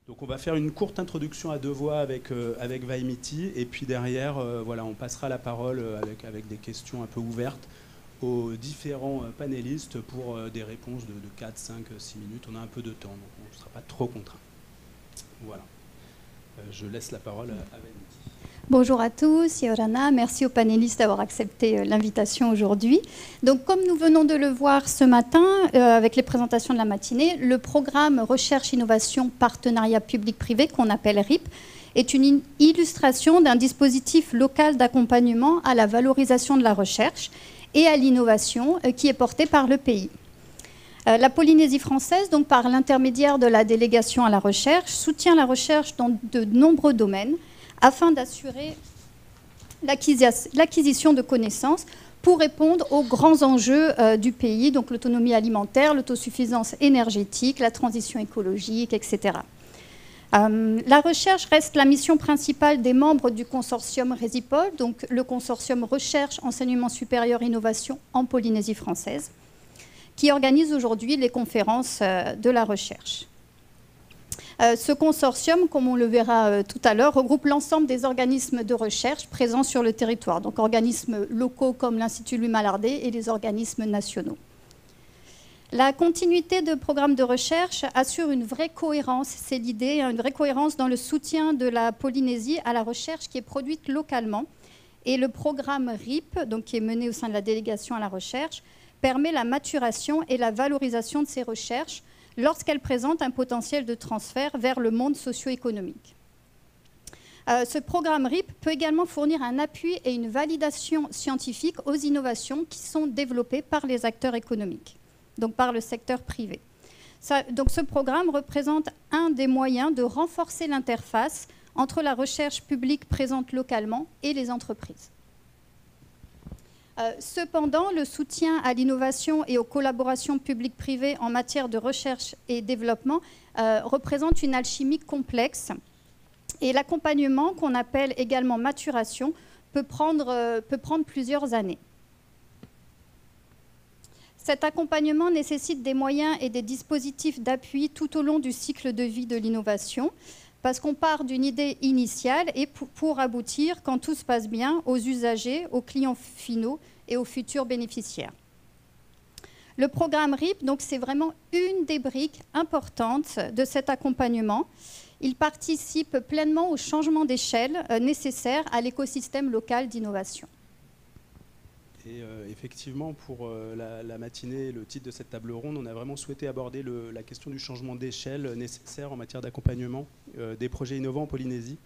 Donc on va faire une courte introduction à deux voix avec Vaimiti, et puis derrière, voilà, on passera la parole avec des questions un peu ouvertes aux différents panélistes pour des réponses de 4, 5, 6 minutes. On a un peu de temps, donc on ne sera pas trop contraint. Voilà. Je laisse la parole à Vaimiti. Bonjour à tous, Yorana, merci aux panélistes d'avoir accepté l'invitation aujourd'hui. Donc, comme nous venons de le voir ce matin avec les présentations de la matinée, le programme Recherche, Innovation, Partenariat Public-Privé, qu'on appelle RIP, est une illustration d'un dispositif local d'accompagnement à la valorisation de la recherche et à l'innovation qui est porté par le pays. La Polynésie française, donc par l'intermédiaire de la délégation à la recherche, soutient la recherche dans de nombreux domaines, afin d'assurer l'acquisition de connaissances pour répondre aux grands enjeux du pays, donc l'autonomie alimentaire, l'autosuffisance énergétique, la transition écologique, etc. La recherche reste la mission principale des membres du consortium RESIPOL, donc le consortium Recherche, Enseignement supérieur, Innovation en Polynésie française, qui organise aujourd'hui les conférences de la recherche. Ce consortium, comme on le verra tout à l'heure, regroupe l'ensemble des organismes de recherche présents sur le territoire, donc organismes locaux comme l'Institut Louis Mallardé et les organismes nationaux. La continuité de programmes de recherche assure une vraie cohérence, c'est l'idée, une vraie cohérence dans le soutien de la Polynésie à la recherche qui est produite localement. Et le programme RIP, donc qui est mené au sein de la délégation à la recherche, permet la maturation et la valorisation de ces recherches lorsqu'elle présente un potentiel de transfert vers le monde socio-économique. Ce programme RIP peut également fournir un appui et une validation scientifique aux innovations qui sont développées par les acteurs économiques, donc par le secteur privé. Donc ce programme représente un des moyens de renforcer l'interface entre la recherche publique présente localement et les entreprises. Cependant, le soutien à l'innovation et aux collaborations publiques-privées en matière de recherche et développement représente une alchimie complexe. Et l'accompagnement, qu'on appelle également maturation, peut prendre plusieurs années. Cet accompagnement nécessite des moyens et des dispositifs d'appui tout au long du cycle de vie de l'innovation, parce qu'on part d'une idée initiale et pour aboutir, quand tout se passe bien, aux usagers, aux clients finaux et aux futurs bénéficiaires. Le programme RIP, donc, c'est vraiment une des briques importantes de cet accompagnement. Il participe pleinement au changement d'échelle nécessaire à l'écosystème local d'innovation. Et effectivement, pour la matinée, le titre de cette table ronde, on a vraiment souhaité aborder la question du changement d'échelle nécessaire en matière d'accompagnement des projets innovants en Polynésie.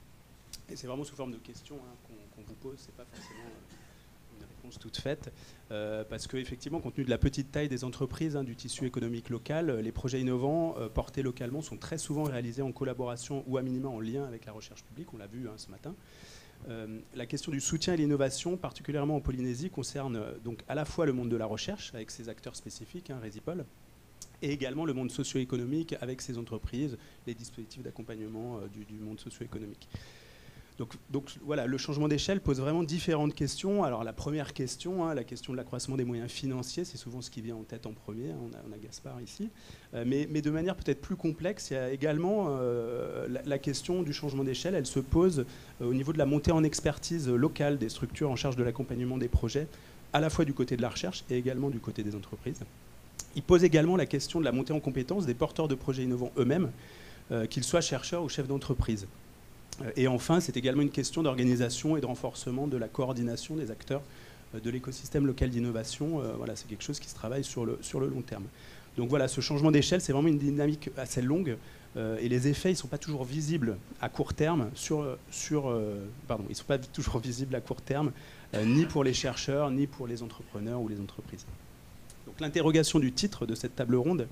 Et c'est vraiment sous forme de questions qu'on vous pose, c'est pas forcément une réponse toute faite, parce qu'effectivement, compte tenu de la petite taille des entreprises, du tissu économique local, les projets innovants portés localement sont très souvent réalisés en collaboration ou à minima en lien avec la recherche publique, on l'a vu ce matin. La question du soutien à l'innovation, particulièrement en Polynésie, concerne donc à la fois le monde de la recherche, avec ses acteurs spécifiques, RESIPOL, et également le monde socio-économique, avec ses entreprises, les dispositifs d'accompagnement du monde socio-économique. Donc voilà, le changement d'échelle pose vraiment différentes questions. Alors la première question, la question de l'accroissement des moyens financiers, c'est souvent ce qui vient en tête en premier, on a Gaspard ici. Mais de manière peut-être plus complexe, il y a également la question du changement d'échelle, elle se pose au niveau de la montée en expertise locale des structures en charge de l'accompagnement des projets, à la fois du côté de la recherche et également du côté des entreprises. Il pose également la question de la montée en compétences des porteurs de projets innovants eux-mêmes, qu'ils soient chercheurs ou chefs d'entreprise. Et enfin, c'est également une question d'organisation et de renforcement de la coordination des acteurs de l'écosystème local d'innovation. Voilà, c'est quelque chose qui se travaille sur le long terme. Donc voilà, ce changement d'échelle, c'est vraiment une dynamique assez longue et les effets, ils ne sont pas toujours visibles à court terme ils sont pas toujours visibles à court terme, ni pour les chercheurs, ni pour les entrepreneurs ou les entreprises. Donc l'interrogation du titre de cette table ronde,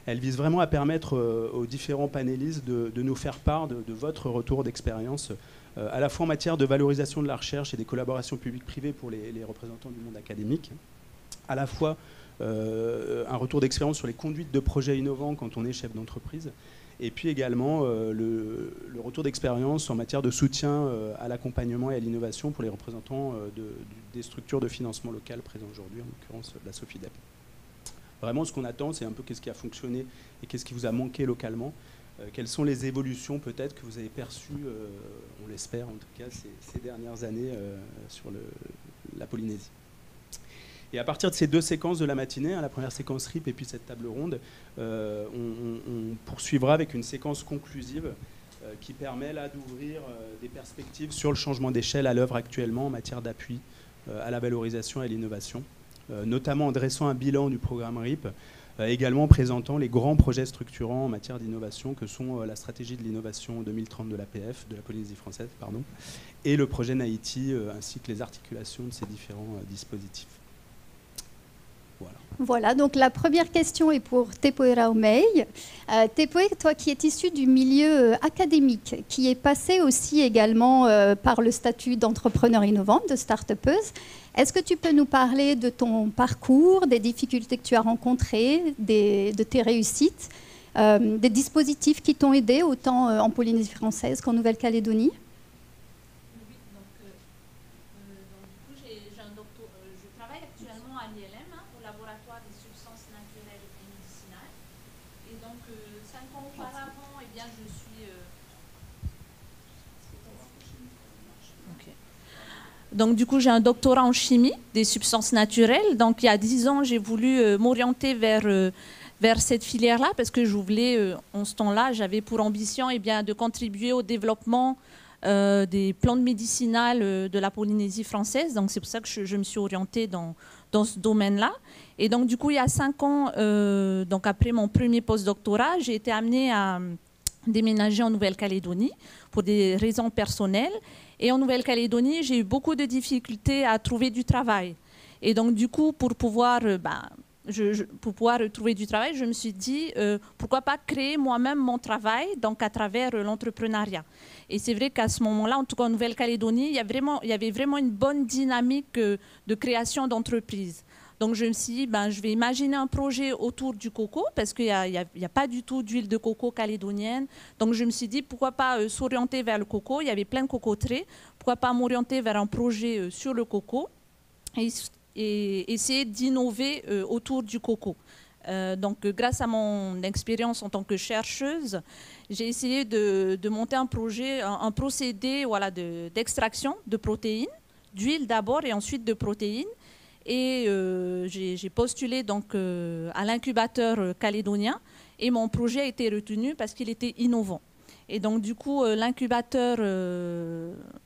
elle vise vraiment à permettre aux différents panélistes de nous faire part de votre retour d'expérience, à la fois en matière de valorisation de la recherche et des collaborations publiques-privées pour les représentants du monde académique, à la fois un retour d'expérience sur les conduites de projets innovants quand on est chef d'entreprise, et puis également le retour d'expérience en matière de soutien à l'accompagnement et à l'innovation pour les représentants des structures de financement local présentes aujourd'hui, en l'occurrence la SOFIDEP. Vraiment, ce qu'on attend, c'est un peu qu'est-ce qui a fonctionné et qu'est-ce qui vous a manqué localement quelles sont les évolutions peut-être que vous avez perçues, on l'espère en tout cas, ces dernières années sur la Polynésie. Et à partir de ces deux séquences de la matinée, la première séquence RIP et puis cette table ronde, on poursuivra avec une séquence conclusive qui permet là d'ouvrir des perspectives sur le changement d'échelle à l'œuvre actuellement en matière d'appui à la valorisation et à l'innovation, notamment en dressant un bilan du programme RIP, également en présentant les grands projets structurants en matière d'innovation que sont la stratégie de l'innovation 2030 de l'APF, de la Polynésie française, pardon, et le projet Naïti, ainsi que les articulations de ces différents dispositifs. Voilà, donc la première question est pour Tepoe Raumei. Tepoe, toi qui es issu du milieu académique, qui est passé aussi également par le statut d'entrepreneur innovant, de start-upeuse, est-ce que tu peux nous parler de ton parcours, des difficultés que tu as rencontrées, de tes réussites, des dispositifs qui t'ont aidé autant en Polynésie française qu'en Nouvelle-Calédonie ? Donc, du coup, j'ai un doctorat en chimie des substances naturelles. Donc, il y a 10 ans, j'ai voulu m'orienter vers cette filière-là parce que je voulais, en ce temps-là, j'avais pour ambition de contribuer au développement des plantes médicinales de la Polynésie française. Donc, c'est pour ça que je me suis orientée dans ce domaine-là. Et donc, du coup, il y a 5 ans, donc après mon premier post-doctorat, j'ai été amenée à déménager en Nouvelle-Calédonie pour des raisons personnelles. Et en Nouvelle-Calédonie, j'ai eu beaucoup de difficultés à trouver du travail. Et donc, du coup, pour pouvoir trouver du travail, je me suis dit, pourquoi pas créer moi-même mon travail, donc à travers l'entrepreneuriat. Et c'est vrai qu'à ce moment-là, en tout cas en Nouvelle-Calédonie, il y avait vraiment une bonne dynamique de création d'entreprises. Donc, je me suis dit, je vais imaginer un projet autour du coco, parce qu'il n'y a pas du tout d'huile de coco calédonienne. Donc, je me suis dit, pourquoi pas s'orienter vers le coco. Il y avait plein de cocoteries. Pourquoi pas m'orienter vers un projet sur le coco et essayer d'innover autour du coco. Donc, grâce à mon expérience en tant que chercheuse, j'ai essayé de monter un projet, un procédé d'extraction de protéines, d'huile d'abord et ensuite de protéines. Et j'ai postulé donc à l'incubateur calédonien et mon projet a été retenu parce qu'il était innovant. Et donc du coup, l'incubateur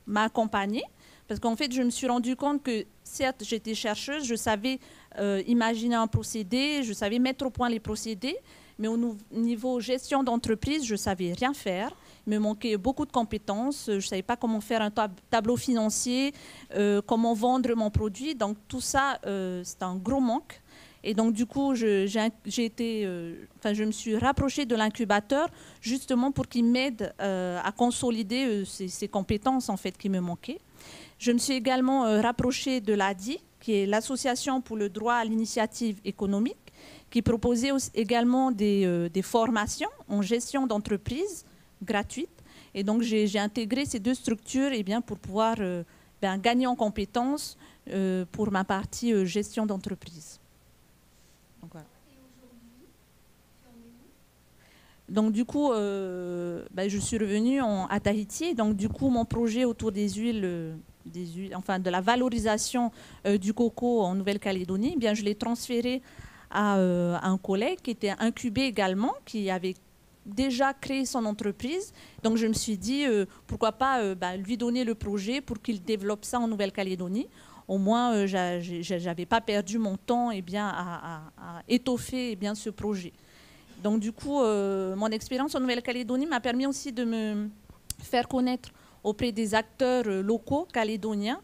m'a accompagnée parce qu'en fait, je me suis rendu compte que certes, j'étais chercheuse, je savais imaginer un procédé, je savais mettre au point les procédés, mais au niveau gestion d'entreprise, je ne savais rien faire. Il me manquait beaucoup de compétences. Je ne savais pas comment faire un tableau financier, comment vendre mon produit. Donc, tout ça, c'est un gros manque. Et donc, du coup, je me suis rapprochée de l'incubateur justement pour qu'il m'aide à consolider ces compétences en fait, qui me manquaient. Je me suis également rapprochée de l'ADI, qui est l'Association pour le droit à l'initiative économique, qui proposait également des formations en gestion d'entreprise gratuites. Et donc, j'ai intégré ces deux structures pour pouvoir gagner en compétences pour ma partie gestion d'entreprise. Donc, voilà. Donc, du coup, je suis revenue à Tahiti. Donc, du coup, mon projet autour des huiles, de la valorisation du coco en Nouvelle-Calédonie, je l'ai transféré à un collègue qui était incubé également, qui avait déjà créé son entreprise. Donc, je me suis dit, pourquoi pas lui donner le projet pour qu'il développe ça en Nouvelle-Calédonie. Au moins, je n'avais pas perdu mon temps à étoffer ce projet. Donc, du coup, mon expérience en Nouvelle-Calédonie m'a permis aussi de me faire connaître auprès des acteurs locaux calédoniens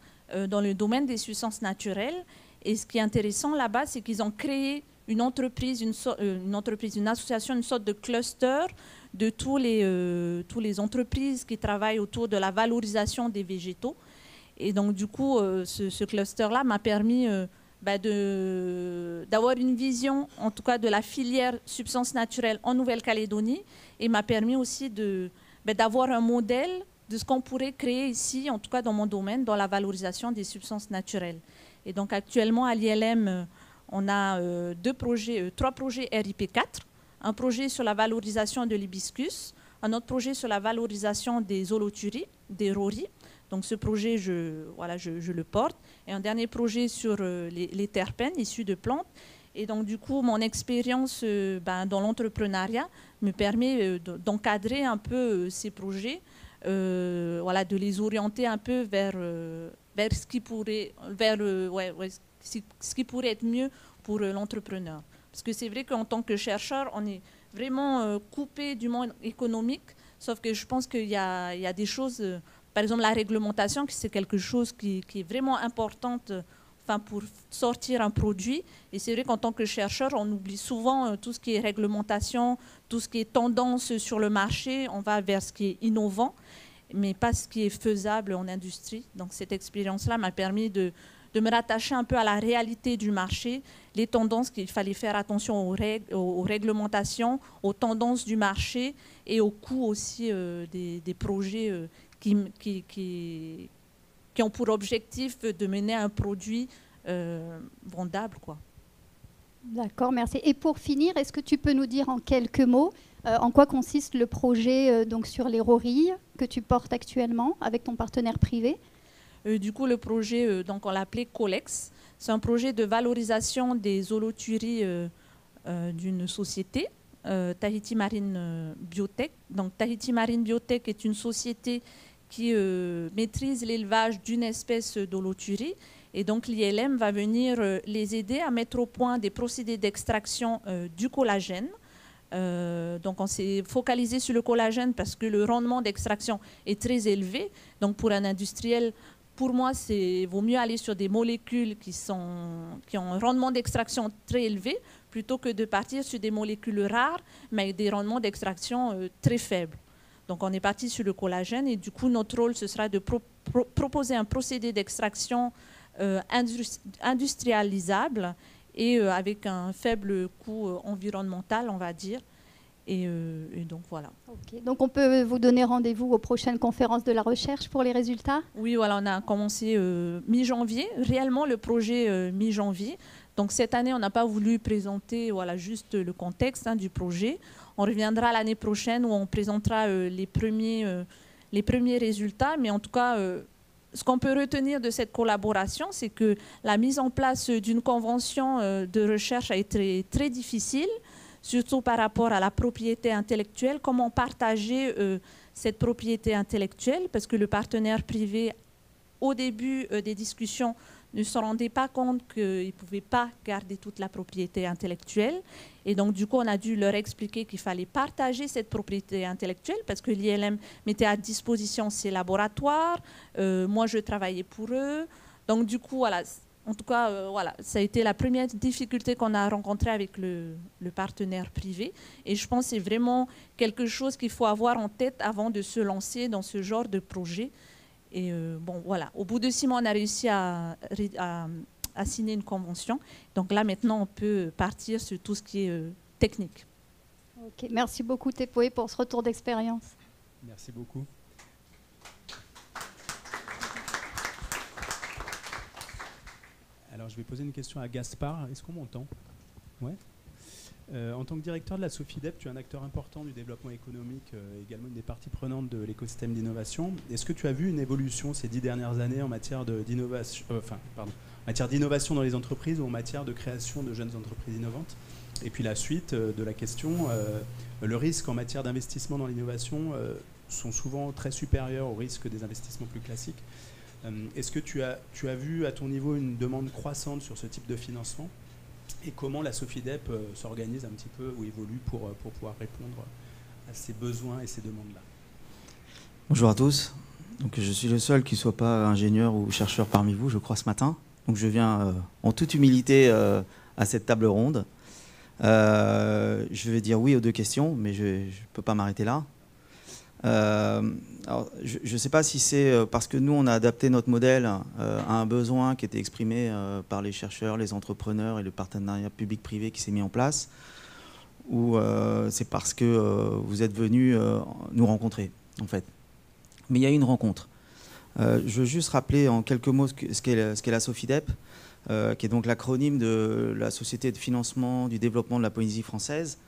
dans le domaine des substances naturelles. Et ce qui est intéressant là-bas, c'est qu'ils ont créé une entreprise, une association, une sorte de cluster de tous les entreprises qui travaillent autour de la valorisation des végétaux. Et donc, du coup, ce cluster-là m'a permis d'avoir une vision, en tout cas, de la filière substances naturelles en Nouvelle-Calédonie et m'a permis aussi d'avoir un modèle de ce qu'on pourrait créer ici, en tout cas dans mon domaine, dans la valorisation des substances naturelles. Et donc, actuellement, à l'ILM, on a 3 projets RIP4, un projet sur la valorisation de l'hibiscus, un autre projet sur la valorisation des holoturies, des roris. Donc ce projet, je le porte. Et un dernier projet sur les terpènes issus de plantes. Et donc, du coup, mon expérience dans l'entrepreneuriat me permet d'encadrer un peu ces projets, de les orienter un peu vers ce qui pourrait, ce qui pourrait être mieux pour l'entrepreneur. Parce que c'est vrai qu'en tant que chercheur, on est vraiment coupé du monde économique, sauf que je pense qu'il y a des choses, par exemple la réglementation, c'est quelque chose qui est vraiment importante pour sortir un produit. Et c'est vrai qu'en tant que chercheur, on oublie souvent tout ce qui est réglementation, tout ce qui est tendance sur le marché. On va vers ce qui est innovant, mais pas ce qui est faisable en industrie. Donc cette expérience-là m'a permis de me rattacher un peu à la réalité du marché, les tendances, qu'il fallait faire attention aux réglementations, aux tendances du marché et aux coûts aussi des projets qui ont pour objectif de mener un produit vendable, quoi. D'accord, merci. Et pour finir, est-ce que tu peux nous dire en quelques mots en quoi consiste le projet donc sur les rorilles que tu portes actuellement avec ton partenaire privé? Du coup, le projet, donc on l'appelait Colex. C'est un projet de valorisation des holoturies d'une société, Tahiti Marine Biotech. Donc Tahiti Marine Biotech est une société qui maîtrise l'élevage d'une espèce d'holoturie. Et donc l'ILM va venir les aider à mettre au point des procédés d'extraction du collagène. Donc on s'est focalisé sur le collagène parce que le rendement d'extraction est très élevé. Donc pour un industriel, pour moi, vaut mieux aller sur des molécules qui ont un rendement d'extraction très élevé plutôt que de partir sur des molécules rares mais avec des rendements d'extraction très faibles. Donc on est parti sur le collagène et du coup notre rôle ce sera de proposer un procédé d'extraction industrialisable et avec un faible coût environnemental, on va dire. Et donc voilà. Okay. Donc on peut vous donner rendez-vous aux prochaines conférences de la recherche pour les résultats? Oui, voilà, on a commencé mi-janvier, réellement le projet mi-janvier. Donc cette année, on n'a pas voulu présenter juste le contexte du projet. On reviendra l'année prochaine où on présentera les premiers résultats. Mais en tout cas, ce qu'on peut retenir de cette collaboration, c'est que la mise en place d'une convention de recherche a été très difficile, surtout par rapport à la propriété intellectuelle. Comment partager cette propriété intellectuelle? Parce que le partenaire privé, au début des discussions, ne se rendait pas compte qu'ils ne pouvaient pas garder toute la propriété intellectuelle. Et donc, du coup, on a dû leur expliquer qu'il fallait partager cette propriété intellectuelle parce que l'ILM mettait à disposition ses laboratoires. Moi, je travaillais pour eux. Donc, du coup, voilà. En tout cas, ça a été la première difficulté qu'on a rencontrée avec le partenaire privé. Et je pense que c'est vraiment quelque chose qu'il faut avoir en tête avant de se lancer dans ce genre de projet. Et au bout de 6 mois, on a réussi à signer une convention. Donc là, maintenant, on peut partir sur tout ce qui est technique. Okay. Merci beaucoup, Tepoe, pour ce retour d'expérience. Merci beaucoup. Alors, je vais poser une question à Gaspard. Est-ce qu'on m'entend? Ouais. En tant que directeur de la SOFIDEP, tu es un acteur important du développement économique, également une des parties prenantes de l'écosystème d'innovation. Est-ce que tu as vu une évolution ces 10 dernières années en matière d'innovation dans les entreprises ou en matière de création de jeunes entreprises innovantes? Et puis la suite de la question, le risque en matière d'investissement dans l'innovation sont souvent très supérieurs au risque des investissements plus classiques. Est-ce que tu as vu à ton niveau une demande croissante sur ce type de financement? Et comment la SOFIDEP s'organise un petit peu ou évolue pour pouvoir répondre à ces besoins et ces demandes-là? Bonjour à tous. Donc, je suis le seul qui ne soit pas ingénieur ou chercheur parmi vous, je crois, ce matin. Donc, je viens en toute humilité à cette table ronde. Je vais dire oui aux 2 questions, mais je ne peux pas m'arrêter là. Alors, je ne sais pas si c'est parce que nous, on a adapté notre modèle à un besoin qui était exprimé par les chercheurs, les entrepreneurs et le partenariat public-privé qui s'est mis en place, ou c'est parce que vous êtes venus nous rencontrer, en fait. Mais il y a eu une rencontre. Je veux juste rappeler en quelques mots ce qu'est la SOFIDEP, qui est donc l'acronyme de la Société de financement du développement de la Polynésie française,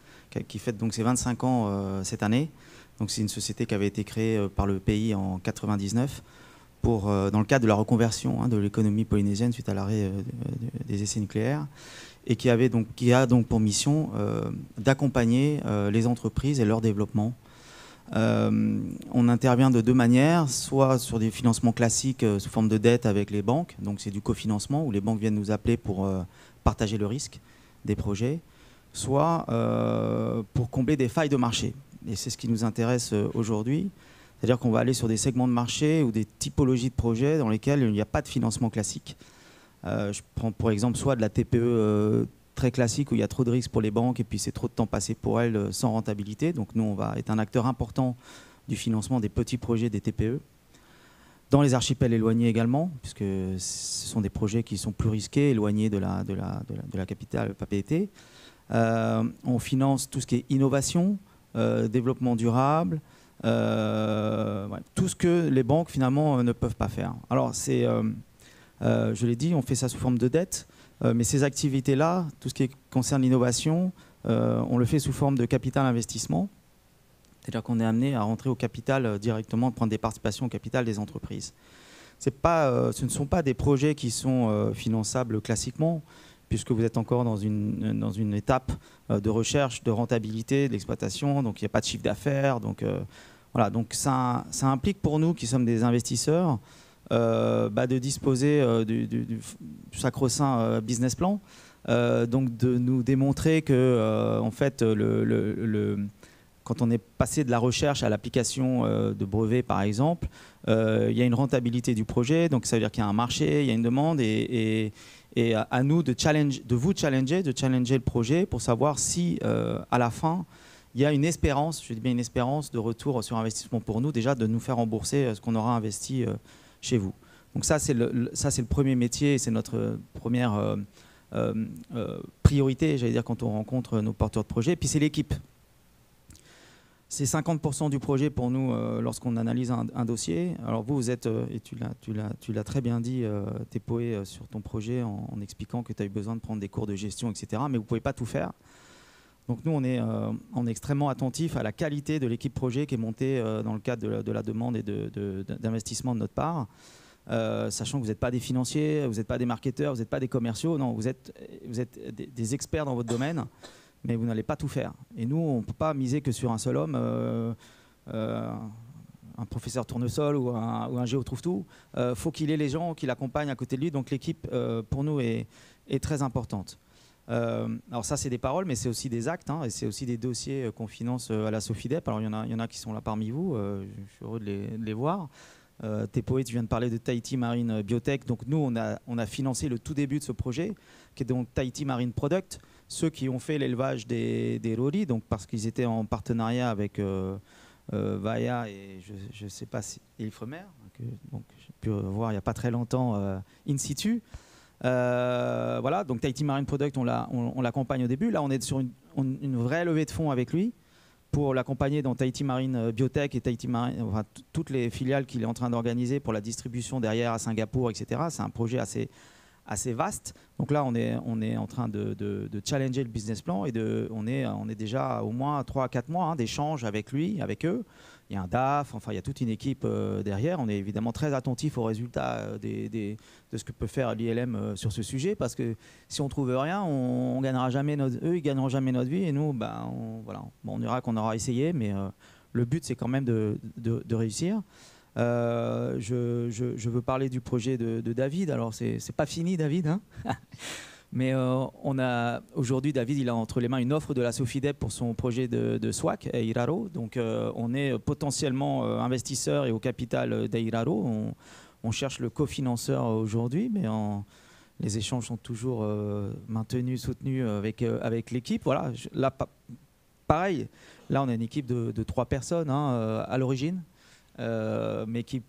qui fête donc ses 25 ans cette année. Donc c'est une société qui avait été créée par le pays en 99 dans le cadre de la reconversion de l'économie polynésienne suite à l'arrêt des essais nucléaires, et qui a donc pour mission d'accompagner les entreprises et leur développement. On intervient de deux manières, soit sur des financements classiques sous forme de dette avec les banques, donc c'est du cofinancement où les banques viennent nous appeler pour partager le risque des projets, soit pour combler des failles de marché. Et c'est ce qui nous intéresse aujourd'hui, c'est-à-dire qu'on va aller sur des segments de marché ou des typologies de projets dans lesquels il n'y a pas de financement classique. Je prends pour exemple soit de la TPE très classique où il y a trop de risques pour les banques et puis c'est trop de temps passé pour elles sans rentabilité. Donc nous, on va être un acteur important du financement des petits projets des TPE. Dans les archipels éloignés également, puisque ce sont des projets qui sont plus risqués, éloignés de la capitale Papeete. On finance tout ce qui est innovation, développement durable, tout ce que les banques finalement ne peuvent pas faire. Alors je l'ai dit, on fait ça sous forme de dette. Mais ces activités-là, tout ce qui concerne l'innovation, on le fait sous forme de capital investissement. C'est-à-dire qu'on est amené à rentrer au capital directement, prendre des participations au capital des entreprises. Ce ne sont pas des projets qui sont finançables classiquement, puisque vous êtes encore dans une étape de recherche, de rentabilité, d'exploitation, donc il n'y a pas de chiffre d'affaires. Donc, voilà, donc ça implique pour nous, qui sommes des investisseurs, de disposer du sacro-saint business plan, donc de nous démontrer que en fait quand on est passé de la recherche à l'application de brevets par exemple, il y a une rentabilité du projet, donc ça veut dire qu'il y a un marché, il y a une demande et à nous de vous challenger, de challenger le projet pour savoir si à la fin il y a une espérance, je dis bien une espérance de retour sur investissement pour nous, déjà de nous faire rembourser ce qu'on aura investi chez vous. Donc ça c'est le premier métier, c'est notre première priorité, j'allais dire, quand on rencontre nos porteurs de projets. Et puis c'est l'équipe. C'est 50% du projet pour nous lorsqu'on analyse un dossier. Alors vous êtes, et tu l'as très bien dit, Tepoe, sur ton projet en expliquant que tu as eu besoin de prendre des cours de gestion, etc. Mais vous ne pouvez pas tout faire. Donc nous, on est extrêmement attentif à la qualité de l'équipe projet qui est montée dans le cadre de la demande et d'investissement de notre part, sachant que vous n'êtes pas des financiers, vous n'êtes pas des marketeurs, vous n'êtes pas des commerciaux, non, vous êtes des experts dans votre domaine, mais vous n'allez pas tout faire. Et nous, on ne peut pas miser que sur un seul homme, un professeur tournesol ou un géo trouve-tout. Faut qu'il ait les gens qui l'accompagnent à côté de lui, donc l'équipe, pour nous, est très importante. Alors ça c'est des paroles, mais c'est aussi des actes, et c'est aussi des dossiers qu'on finance à la Sofidep. Alors il y en a qui sont là parmi vous, je suis heureux de les voir. Tepoe, tu viens de parler de Tahiti Marine Biotech, donc nous on a financé le tout début de ce projet, qui est donc Tahiti Marine Product, ceux qui ont fait l'élevage des rori, donc parce qu'ils étaient en partenariat avec Vaya et je ne sais pas si Ifremer, donc j'ai pu voir il n'y a pas très longtemps in situ. Voilà, donc Tahiti Marine Product, on l'accompagne au début. Là, on est sur une vraie levée de fonds avec lui pour l'accompagner dans Tahiti Marine Biotech et Tahiti Marine, enfin, toutes les filiales qu'il est en train d'organiser pour la distribution derrière à Singapour, etc. C'est un projet assez vaste. Donc là, on est en train de challenger le business plan et on est déjà au moins 3 à 4 mois d'échanges avec lui, avec eux. Il y a un DAF, enfin il y a toute une équipe derrière. On est évidemment très attentif aux résultats de ce que peut faire l'ILM sur ce sujet, parce que si on trouve rien, on gagnera jamais eux ils gagneront jamais notre vie et nous, on dira qu'on aura essayé, mais le but c'est quand même de réussir. Je veux parler du projet de David. Alors c'est pas fini, David, hein. Mais aujourd'hui, David, il a entre les mains une offre de la Sofidep pour son projet de SWAC à Iraro. Donc, on est potentiellement investisseur et au capital d'Iraro. On cherche le cofinanceur aujourd'hui, mais les échanges sont toujours maintenus, soutenus avec l'équipe. Voilà. Là, pareil, là, on a une équipe de 3 personnes à l'origine. Mais qui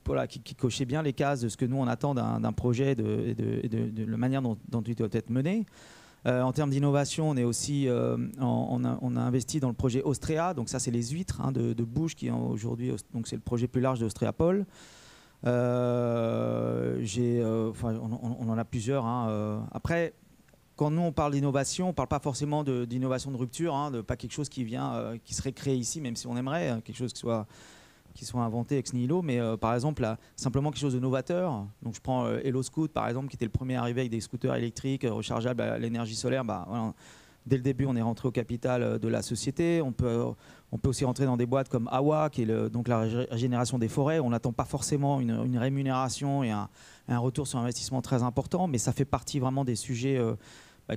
cochait bien les cases de ce que nous on attend d'un projet, de la manière dont il doit être mené. En termes d'innovation, on est aussi, on a investi dans le projet Austrea, donc ça c'est les huîtres de bouche qui aujourd'hui, donc c'est le projet plus large d'Austréapol. On en a plusieurs. Après, quand nous on parle d'innovation, on ne parle pas forcément d'innovation de rupture, hein, pas quelque chose qui vient, qui serait créé ici, même si on aimerait, hein, quelque chose qui soit inventé ex nihilo, mais par exemple là, simplement quelque chose de novateur. Donc je prends Hello Scoot par exemple, qui était le premier arrivé avec des scooters électriques rechargeables à l'énergie solaire. Voilà, dès le début, on est rentré au capital de la société. On peut aussi rentrer dans des boîtes comme AWA, qui est donc la régénération des forêts. On n'attend pas forcément une rémunération et un retour sur investissement très important, mais ça fait partie vraiment des sujets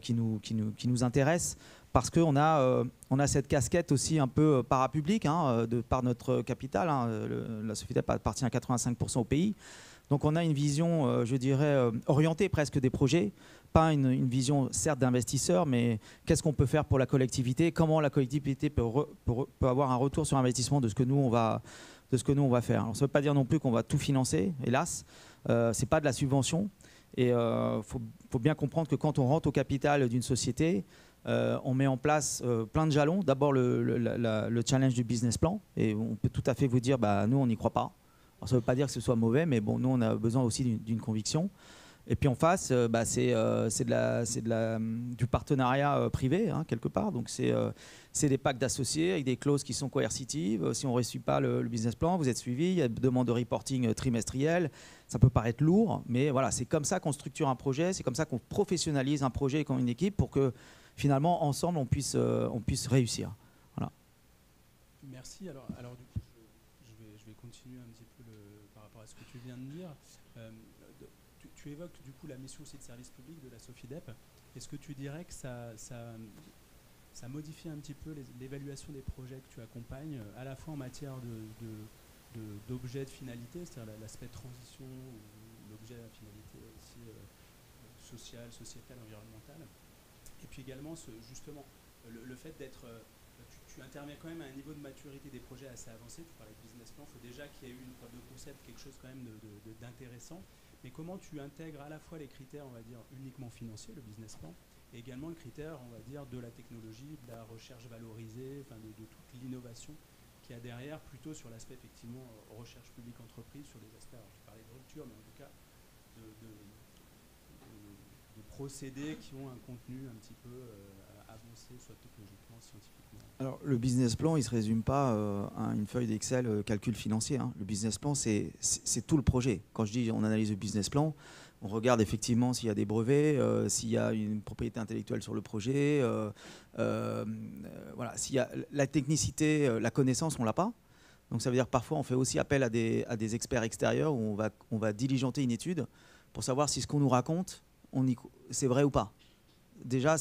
qui nous intéressent, parce qu'on a cette casquette aussi un peu parapublique, hein, par notre capital. Hein. La Sofidep appartient à 85% au pays. Donc on a une vision, je dirais, orientée presque des projets, pas une vision certes d'investisseur, mais qu'est-ce qu'on peut faire pour la collectivité, comment la collectivité peut avoir un retour sur investissement de ce que nous on va faire. Alors, ça ne veut pas dire non plus qu'on va tout financer, hélas, c'est pas de la subvention, et faut bien comprendre que quand on rentre au capital d'une société, on met en place plein de jalons. D'abord le challenge du business plan, et on peut tout à fait vous dire, nous on n'y croit pas. Alors, ça ne veut pas dire que ce soit mauvais, mais bon, nous on a besoin aussi d'une conviction. Et puis en face, c'est du partenariat privé, hein, quelque part. Donc c'est des packs d'associés avec des clauses qui sont coercitives. Si on ne réussit pas le business plan, vous êtes suivi. Il y a des demandes de reporting trimestriel. Ça peut paraître lourd, mais voilà, c'est comme ça qu'on structure un projet. C'est comme ça qu'on professionnalise un projet comme une équipe pour que finalement, ensemble, on puisse réussir. Voilà. Merci. Alors du coup, je vais continuer un petit peu par rapport à ce que tu viens de dire. Tu évoques du coup la mission aussi de service public de la Sofidep. Est-ce que tu dirais que ça modifie un petit peu l'évaluation des projets que tu accompagnes, à la fois en matière d'objet de finalité, c'est-à-dire l'aspect transition, ou l'objet à finalité aussi sociale, sociétale, environnementale, et puis également justement le fait d'être... Tu interviens quand même à un niveau de maturité des projets assez avancé. Tu parlais de business plan, il faut déjà qu'il y ait eu une preuve de concept, quelque chose quand même d'intéressant. Mais comment tu intègres à la fois les critères, on va dire, uniquement financiers, le business plan, et également le critère, on va dire, de la technologie, de la recherche valorisée, enfin de toute l'innovation qu'il y a derrière, plutôt sur l'aspect effectivement recherche publique entreprise, sur des aspects, alors je parlais de rupture, mais en tout cas de procédés qui ont un contenu un petit peu avancé, soit technologiquement, scientifiquement. Alors le business plan, il ne se résume pas à une feuille d'Excel calcul financier. Hein. Le business plan, c'est tout le projet. Quand je dis on analyse le business plan, on regarde effectivement s'il y a des brevets, s'il y a une propriété intellectuelle sur le projet, voilà, s'il y a la technicité, la connaissance, on ne l'a pas. Donc ça veut dire que parfois on fait aussi appel à des experts extérieurs où on va diligenter une étude pour savoir si ce qu'on nous raconte, c'est vrai ou pas. Déjà,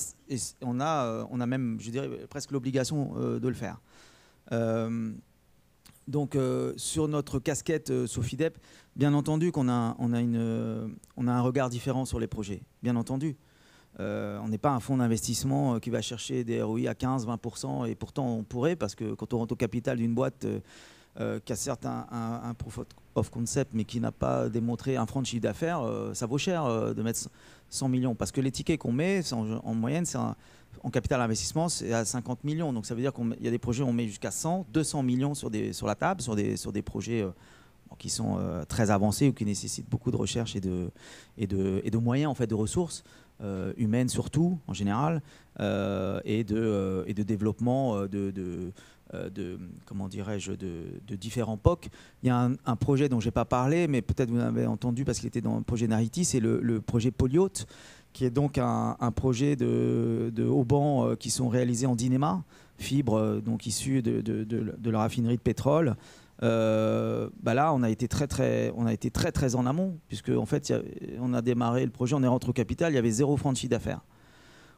on a même, je dirais, presque l'obligation de le faire. Donc, sur notre casquette Sofidep, bien entendu qu'on a un regard différent sur les projets, bien entendu. On n'est pas un fonds d'investissement qui va chercher des ROI à 15-20%, et pourtant on pourrait, parce que quand on rentre au capital d'une boîte qui a certes un proof of concept, mais qui n'a pas démontré un franc de chiffre d'affaires, ça vaut cher de mettre 100 millions. Parce que les tickets qu'on met, en moyenne, en capital investissement, c'est à 50 millions. Donc ça veut dire qu'il y a des projets où on met jusqu'à 100, 200 millions sur la table, sur des projets qui sont très avancés ou qui nécessitent beaucoup de recherche et de moyens, en fait, de ressources humaines surtout, en général, et de développement comment dirais-je, de différents POC. Il y a un projet dont je n'ai pas parlé, mais peut-être vous l'avez entendu parce qu'il était dans le projet Nariti, c'est le projet Polyhaute, qui est donc un projet de haubans qui sont réalisés en Dynéma, fibres donc issues de la raffinerie de pétrole. Là, on a été très en amont, puisque en fait, on a démarré le projet, on est rentré au capital, il y avait 0 franc de chiffre d'affaires.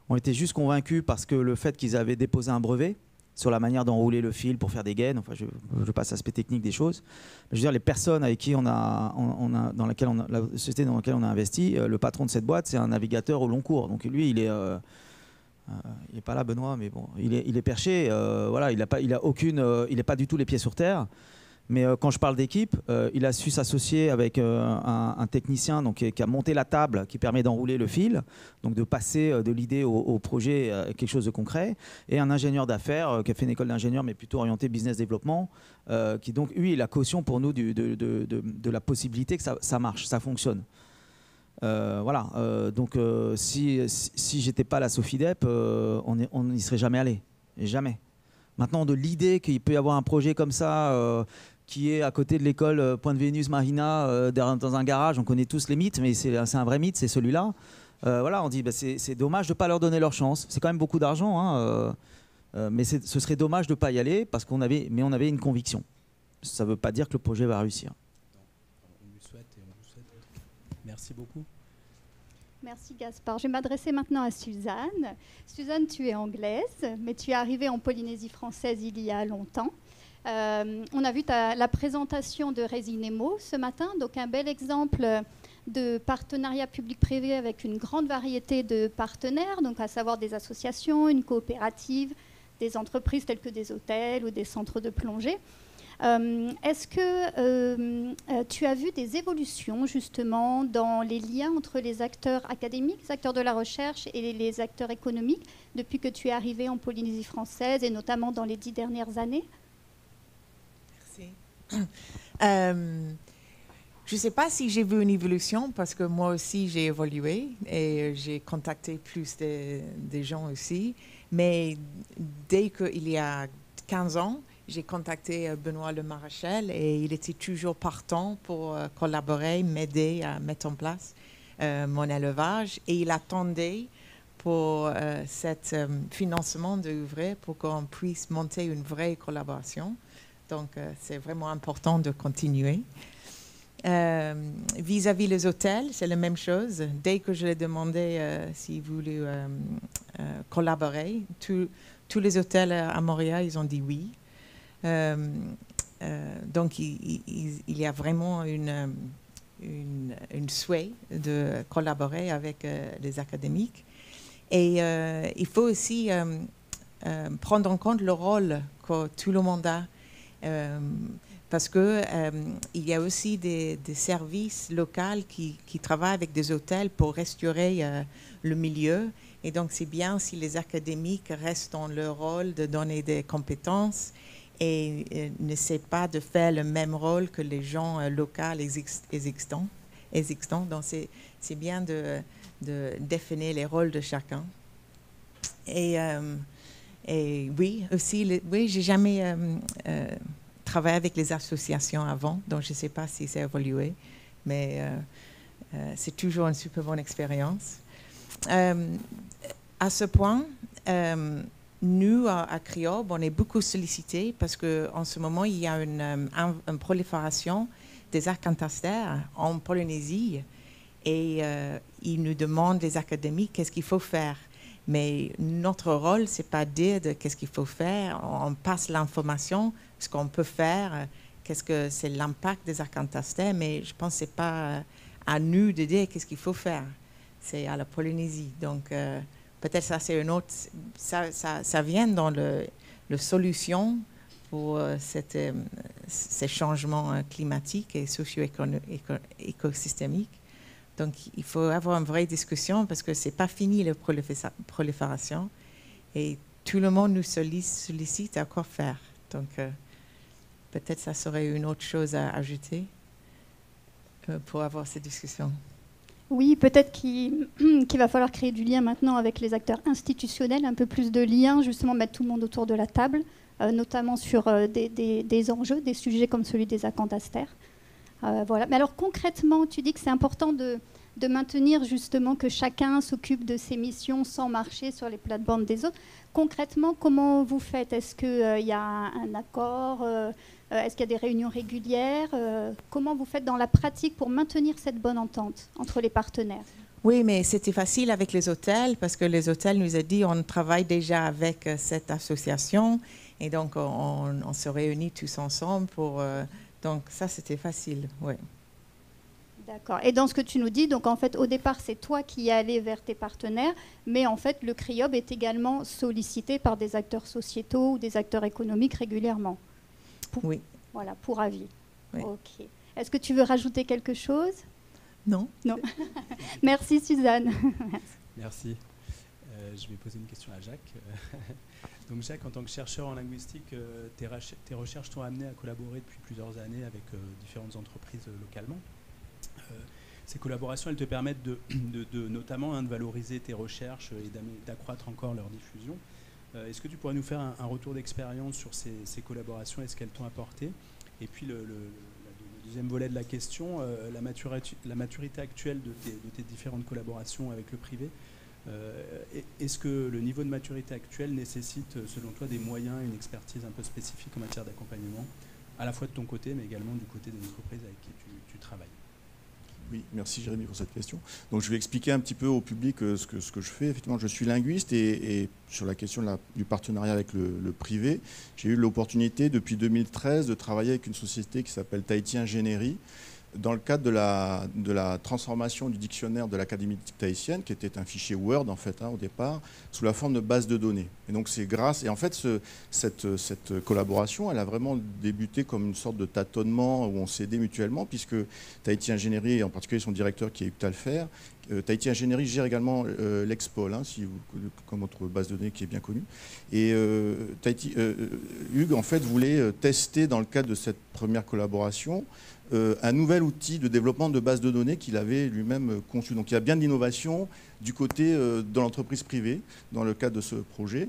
On était juste convaincus parce que le fait qu'ils avaient déposé un brevet sur la manière d'enrouler le fil pour faire des gaines, enfin je passe à l'aspect technique des choses. Mais je veux dire, les personnes avec qui la société dans laquelle on a investi, le patron de cette boîte, c'est un navigateur au long cours. Donc lui, il est pas là, Benoît, mais bon, il est perché. Voilà, il n'est pas du tout les pieds sur terre. Mais quand je parle d'équipe, il a su s'associer avec un technicien donc, qui a monté la table qui permet d'enrouler le fil, donc de passer de l'idée au projet à quelque chose de concret, et un ingénieur d'affaires qui a fait une école d'ingénieur mais plutôt orienté business développement, qui donc lui est la caution pour nous de la possibilité que ça marche, ça fonctionne. Voilà. Donc, si j'étais pas à la Sofidep, on n'y serait jamais allé. Jamais. Maintenant, de l'idée qu'il peut y avoir un projet comme ça, qui est à côté de l'école Pointe Vénus Marina, dans un garage, on connaît tous les mythes, mais c'est un vrai mythe, c'est celui-là. Voilà, on dit c'est dommage de ne pas leur donner leur chance. C'est quand même beaucoup d'argent, hein, mais ce serait dommage de ne pas y aller parce qu'on avait une conviction. Ça ne veut pas dire que le projet va réussir. On lui souhaite et on vous souhaite. Merci beaucoup. Merci Gaspard. Je vais m'adresser maintenant à Suzanne. Suzanne, tu es anglaise, mais tu es arrivée en Polynésie française il y a longtemps. On a vu la présentation de Resinemo ce matin, donc un bel exemple de partenariat public-privé avec une grande variété de partenaires, donc à savoir des associations, une coopérative, des entreprises telles que des hôtels ou des centres de plongée. Est-ce que tu as vu des évolutions justement dans les liens entre les acteurs académiques, les acteurs de la recherche et les acteurs économiques depuis que tu es arrivé en Polynésie française et notamment dans les 10 dernières années? Merci. Je ne sais pas si j'ai vu une évolution parce que moi aussi j'ai évolué et j'ai contacté plus des gens aussi. Mais dès qu'il y a 15 ans, j'ai contacté Benoît Le Maréchal et il était toujours partant pour collaborer, m'aider à mettre en place mon élevage. Et il attendait pour cet financement d'œuvrer pour qu'on puisse monter une vraie collaboration. Donc, c'est vraiment important de continuer. Vis-à-vis les hôtels, c'est la même chose. Dès que je lui ai demandé s'ils voulaient collaborer, tous les hôtels à Montréal, ils ont dit oui. Donc, il y a vraiment une souhait de collaborer avec les académiques. Et il faut aussi prendre en compte le rôle que tout le monde a. Parce qu'il y a aussi des services locaux qui travaillent avec des hôtels pour restaurer le milieu. Et donc, c'est bien si les académiques restent dans leur rôle de donner des compétences et n'essaient pas de faire le même rôle que les gens locaux existants. Donc, c'est bien de définir les rôles de chacun. Et oui, aussi, oui, j'ai jamais travaillé avec les associations avant, donc je ne sais pas si c'est évolué, mais c'est toujours une super bonne expérience. À ce point, nous, à CRIOB, on est beaucoup sollicités parce qu'en ce moment, il y a une prolifération des arcantastères en Polynésie et ils nous demandent, les académiques, qu'est-ce qu'il faut faire. Mais notre rôle, ce n'est pas dire de qu'est-ce qu'il faut faire. On passe l'information, ce qu'on peut faire, qu'est-ce que c'est l'impact des arcantastères, mais je pense que ce n'est pas à nous de dire qu'est-ce qu'il faut faire. C'est à la Polynésie. Donc, peut-être ça, c'est une autre... Ça vient dans la solution pour ces changements climatiques et socio-écosystémiques. Donc, il faut avoir une vraie discussion parce que ce n'est pas fini la prolifération et tout le monde nous sollicite à quoi faire. Donc, peut-être ça serait une autre chose à ajouter pour avoir cette discussion. Oui, peut-être qu'il va falloir créer du lien maintenant avec les acteurs institutionnels, un peu plus de liens, justement mettre tout le monde autour de la table, notamment sur des enjeux, des sujets comme celui des acantastères. Voilà. Mais alors concrètement, tu dis que c'est important de maintenir justement que chacun s'occupe de ses missions sans marcher sur les plates-bandes des autres. Concrètement, comment vous faites? Est-ce qu'il y a un accord? Est-ce qu'il y a des réunions régulières? Comment vous faites dans la pratique pour maintenir cette bonne entente entre les partenaires? Oui, mais c'était facile avec les hôtels parce que les hôtels nous ont dit on travaille déjà avec cette association et donc on se réunit tous ensemble pour... donc ça, c'était facile, oui. D'accord. Et dans ce que tu nous dis, donc en fait, au départ, c'est toi qui es allé vers tes partenaires, mais en fait, le CRIOB est également sollicité par des acteurs sociétaux ou des acteurs économiques régulièrement. Oui. Voilà, pour avis. Oui. Ok. Est-ce que tu veux rajouter quelque chose? Non. Non. Merci Suzanne. Merci. Je vais poser une question à Jacques. Donc Jacques, en tant que chercheur en linguistique, tes recherches t'ont amené à collaborer depuis plusieurs années avec différentes entreprises localement. Ces collaborations, elles te permettent notamment de valoriser tes recherches et d'accroître encore leur diffusion. Est-ce que tu pourrais nous faire un retour d'expérience sur ces collaborations et ce qu'elles t'ont apporté? Et puis le deuxième volet de la question, la maturité actuelle de tes différentes collaborations avec le privé. Est-ce que le niveau de maturité actuel nécessite, selon toi, des moyens, une expertise un peu spécifique en matière d'accompagnement, à la fois de ton côté, mais également du côté des entreprises avec qui tu travailles? Oui, merci Jérémy pour cette question. Donc je vais expliquer un petit peu au public ce que je fais. Effectivement, je suis linguiste et sur la question du partenariat avec le privé, j'ai eu l'opportunité depuis 2013 de travailler avec une société qui s'appelle Tahiti Ingénierie dans le cadre de la transformation du dictionnaire de l'Académie tahitienne, qui était un fichier Word en fait au départ, sous la forme de base de données. Et donc c'est grâce, et en fait cette collaboration, elle a vraiment débuté comme une sorte de tâtonnement où on s'aidait mutuellement, puisque Tahiti Ingénierie, et en particulier son directeur qui est Hugues Talfer, Tahiti Ingénierie gère également l'Expol, comme autre base de données qui est bien connue. Et Hugues en fait voulait tester dans le cadre de cette première collaboration un nouvel outil de développement de base de données qu'il avait lui-même conçu. Donc il y a bien de l'innovation du côté de l'entreprise privée dans le cadre de ce projet.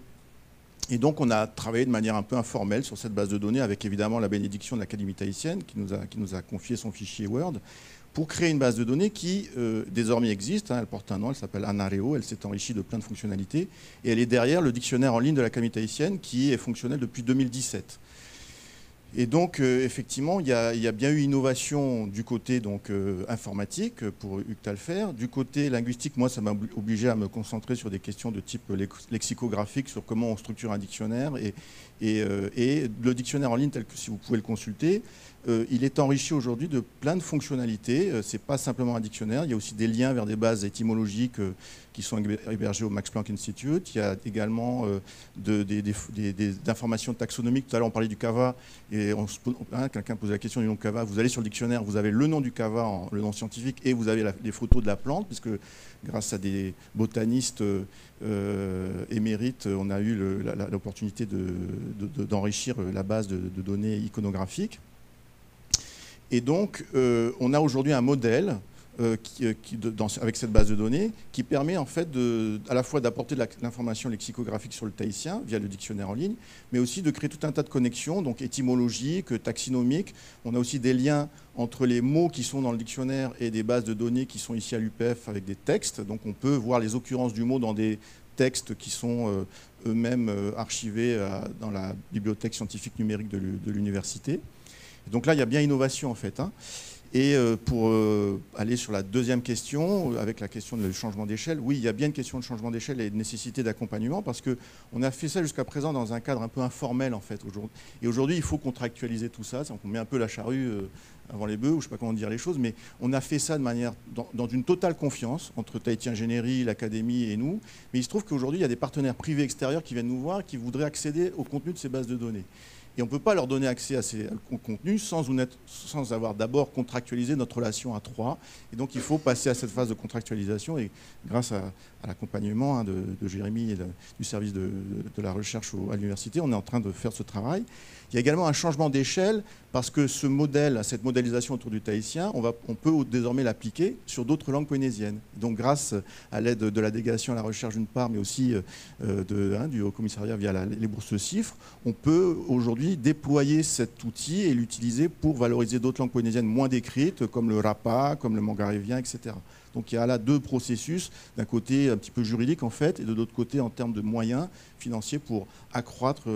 Et donc on a travaillé de manière un peu informelle sur cette base de données avec évidemment la bénédiction de l'Académie tahitienne qui nous a confié son fichier Word pour créer une base de données qui désormais existe. Elle porte un nom, elle s'appelle Anareo, elle s'est enrichie de plein de fonctionnalités et elle est derrière le dictionnaire en ligne de l'Académie tahitienne qui est fonctionnel depuis 2017. Et donc, effectivement, il y a bien eu innovation du côté informatique pour Hugues Talfer. Du côté linguistique, moi, ça m'a obligé à me concentrer sur des questions de type lexicographique, sur comment on structure un dictionnaire. Et le dictionnaire en ligne, tel que si vous pouvez le consulter, il est enrichi aujourd'hui de plein de fonctionnalités. Ce n'est pas simplement un dictionnaire, il y a aussi des liens vers des bases étymologiques qui sont hébergées au Max Planck Institute. Il y a également des informations taxonomiques. Tout à l'heure, on parlait du cava, et quelqu'un posait la question du nom cava. Vous allez sur le dictionnaire, vous avez le nom du cava, le nom scientifique, et vous avez les photos de la plante, puisque grâce à des botanistes émérites, on a eu l'opportunité d'enrichir la base de données iconographiques. Et donc, on a aujourd'hui un modèle avec cette base de données qui permet en fait à la fois d'apporter de l'information lexicographique sur le tahitien via le dictionnaire en ligne, mais aussi de créer tout un tas de connexions, donc étymologiques, taxinomiques. On a aussi des liens entre les mots qui sont dans le dictionnaire et des bases de données qui sont ici à l'UPF avec des textes. Donc on peut voir les occurrences du mot dans des textes qui sont eux-mêmes archivés dans la bibliothèque scientifique numérique de l'université. Donc là, il y a bien innovation en fait. Et pour aller sur la deuxième question, avec la question du changement d'échelle, oui, il y a bien une question de changement d'échelle et de nécessité d'accompagnement parce qu'on a fait ça jusqu'à présent dans un cadre un peu informel en fait. Et aujourd'hui, il faut contractualiser tout ça. On met un peu la charrue avant les bœufs, ou je ne sais pas comment dire les choses, mais on a fait ça de manière dans une totale confiance entre Tahiti Ingénierie, l'Académie et nous. Mais il se trouve qu'aujourd'hui, il y a des partenaires privés extérieurs qui viennent nous voir qui voudraient accéder au contenu de ces bases de données. Et on ne peut pas leur donner accès au contenu sans avoir d'abord contractualisé notre relation à trois. Et donc il faut passer à cette phase de contractualisation. Et grâce à l'accompagnement de Jérémy et du service de la recherche à l'université, on est en train de faire ce travail. Il y a également un changement d'échelle parce que ce modèle, cette modélisation autour du tahitien, on peut désormais l'appliquer sur d'autres langues polynésiennes. Donc grâce à l'aide de la délégation à la recherche d'une part, mais aussi du Haut Commissariat via les bourses CIFRE, on peut aujourd'hui déployer cet outil et l'utiliser pour valoriser d'autres langues polynésiennes moins décrites, comme le rapa, comme le mangarévien, etc. Donc il y a là deux processus, d'un côté un petit peu juridique en fait, et de l'autre côté en termes de moyens financiers pour accroître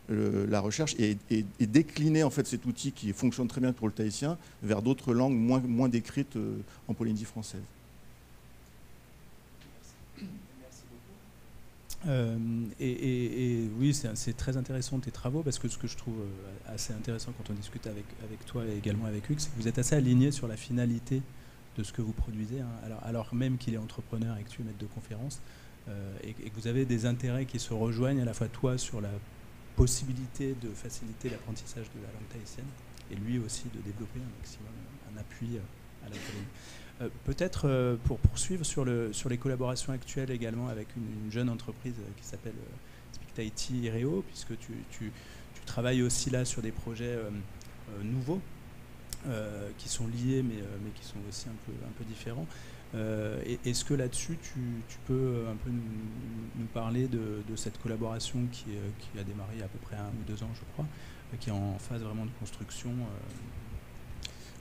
la recherche et décliner en fait cet outil qui fonctionne très bien pour le tahitien vers d'autres langues moins décrites en Polynésie française. Oui, c'est très intéressant tes travaux parce que ce que je trouve assez intéressant quand on discute avec toi et également avec Hugues, c'est que vous êtes assez alignés sur la finalité de ce que vous produisez, alors même qu'il est entrepreneur et que tu es maître de conférence, et que vous avez des intérêts qui se rejoignent à la fois toi sur la possibilité de faciliter l'apprentissage de la langue tahitienne et lui aussi de développer un maximum un appui à l'académie. Peut-être pour poursuivre sur les collaborations actuelles également avec une jeune entreprise qui s'appelle Speak Tahiti Ireo, puisque tu travailles aussi là sur des projets nouveaux. qui sont liés, mais qui sont aussi un peu différents. Est-ce que là-dessus, tu peux un peu nous parler de cette collaboration qui a démarré il y a à peu près 1 ou 2 ans, je crois, qui est en phase vraiment de construction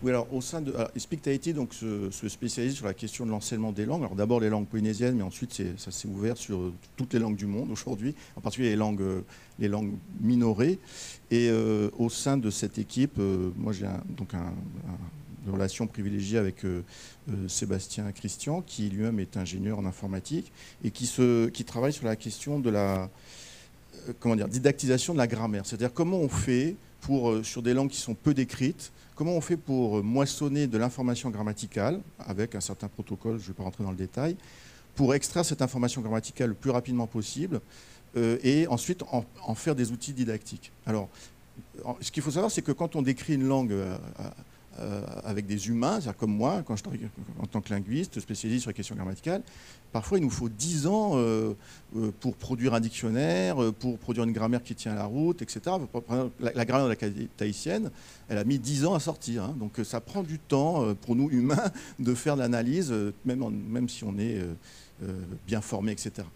Oui, alors au sein de Speak Tahiti, donc se spécialise sur la question de l'enseignement des langues. Alors d'abord les langues polynésiennes, mais ensuite ça s'est ouvert sur toutes les langues du monde aujourd'hui, en particulier les langues minorées. Et au sein de cette équipe, moi j'ai une relation privilégiée avec Sébastien Christian, qui lui-même est ingénieur en informatique et qui travaille sur la question de la didactisation de la grammaire. C'est-à-dire comment on fait sur des langues qui sont peu décrites, comment on fait pour moissonner de l'information grammaticale, avec un certain protocole, je ne vais pas rentrer dans le détail, pour extraire cette information grammaticale le plus rapidement possible et ensuite en faire des outils didactiques. Alors, ce qu'il faut savoir, c'est que quand on décrit une langue avec des humains, c'est-à-dire comme moi, quand je travaille en tant que linguiste spécialisé sur les questions grammaticales, parfois il nous faut 10 ans pour produire un dictionnaire, pour produire une grammaire qui tient la route, etc. La grammaire de la tahitienne, elle a mis 10 ans à sortir. Hein, donc ça prend du temps pour nous humains de faire de l'analyse, même si on est bien formé, etc.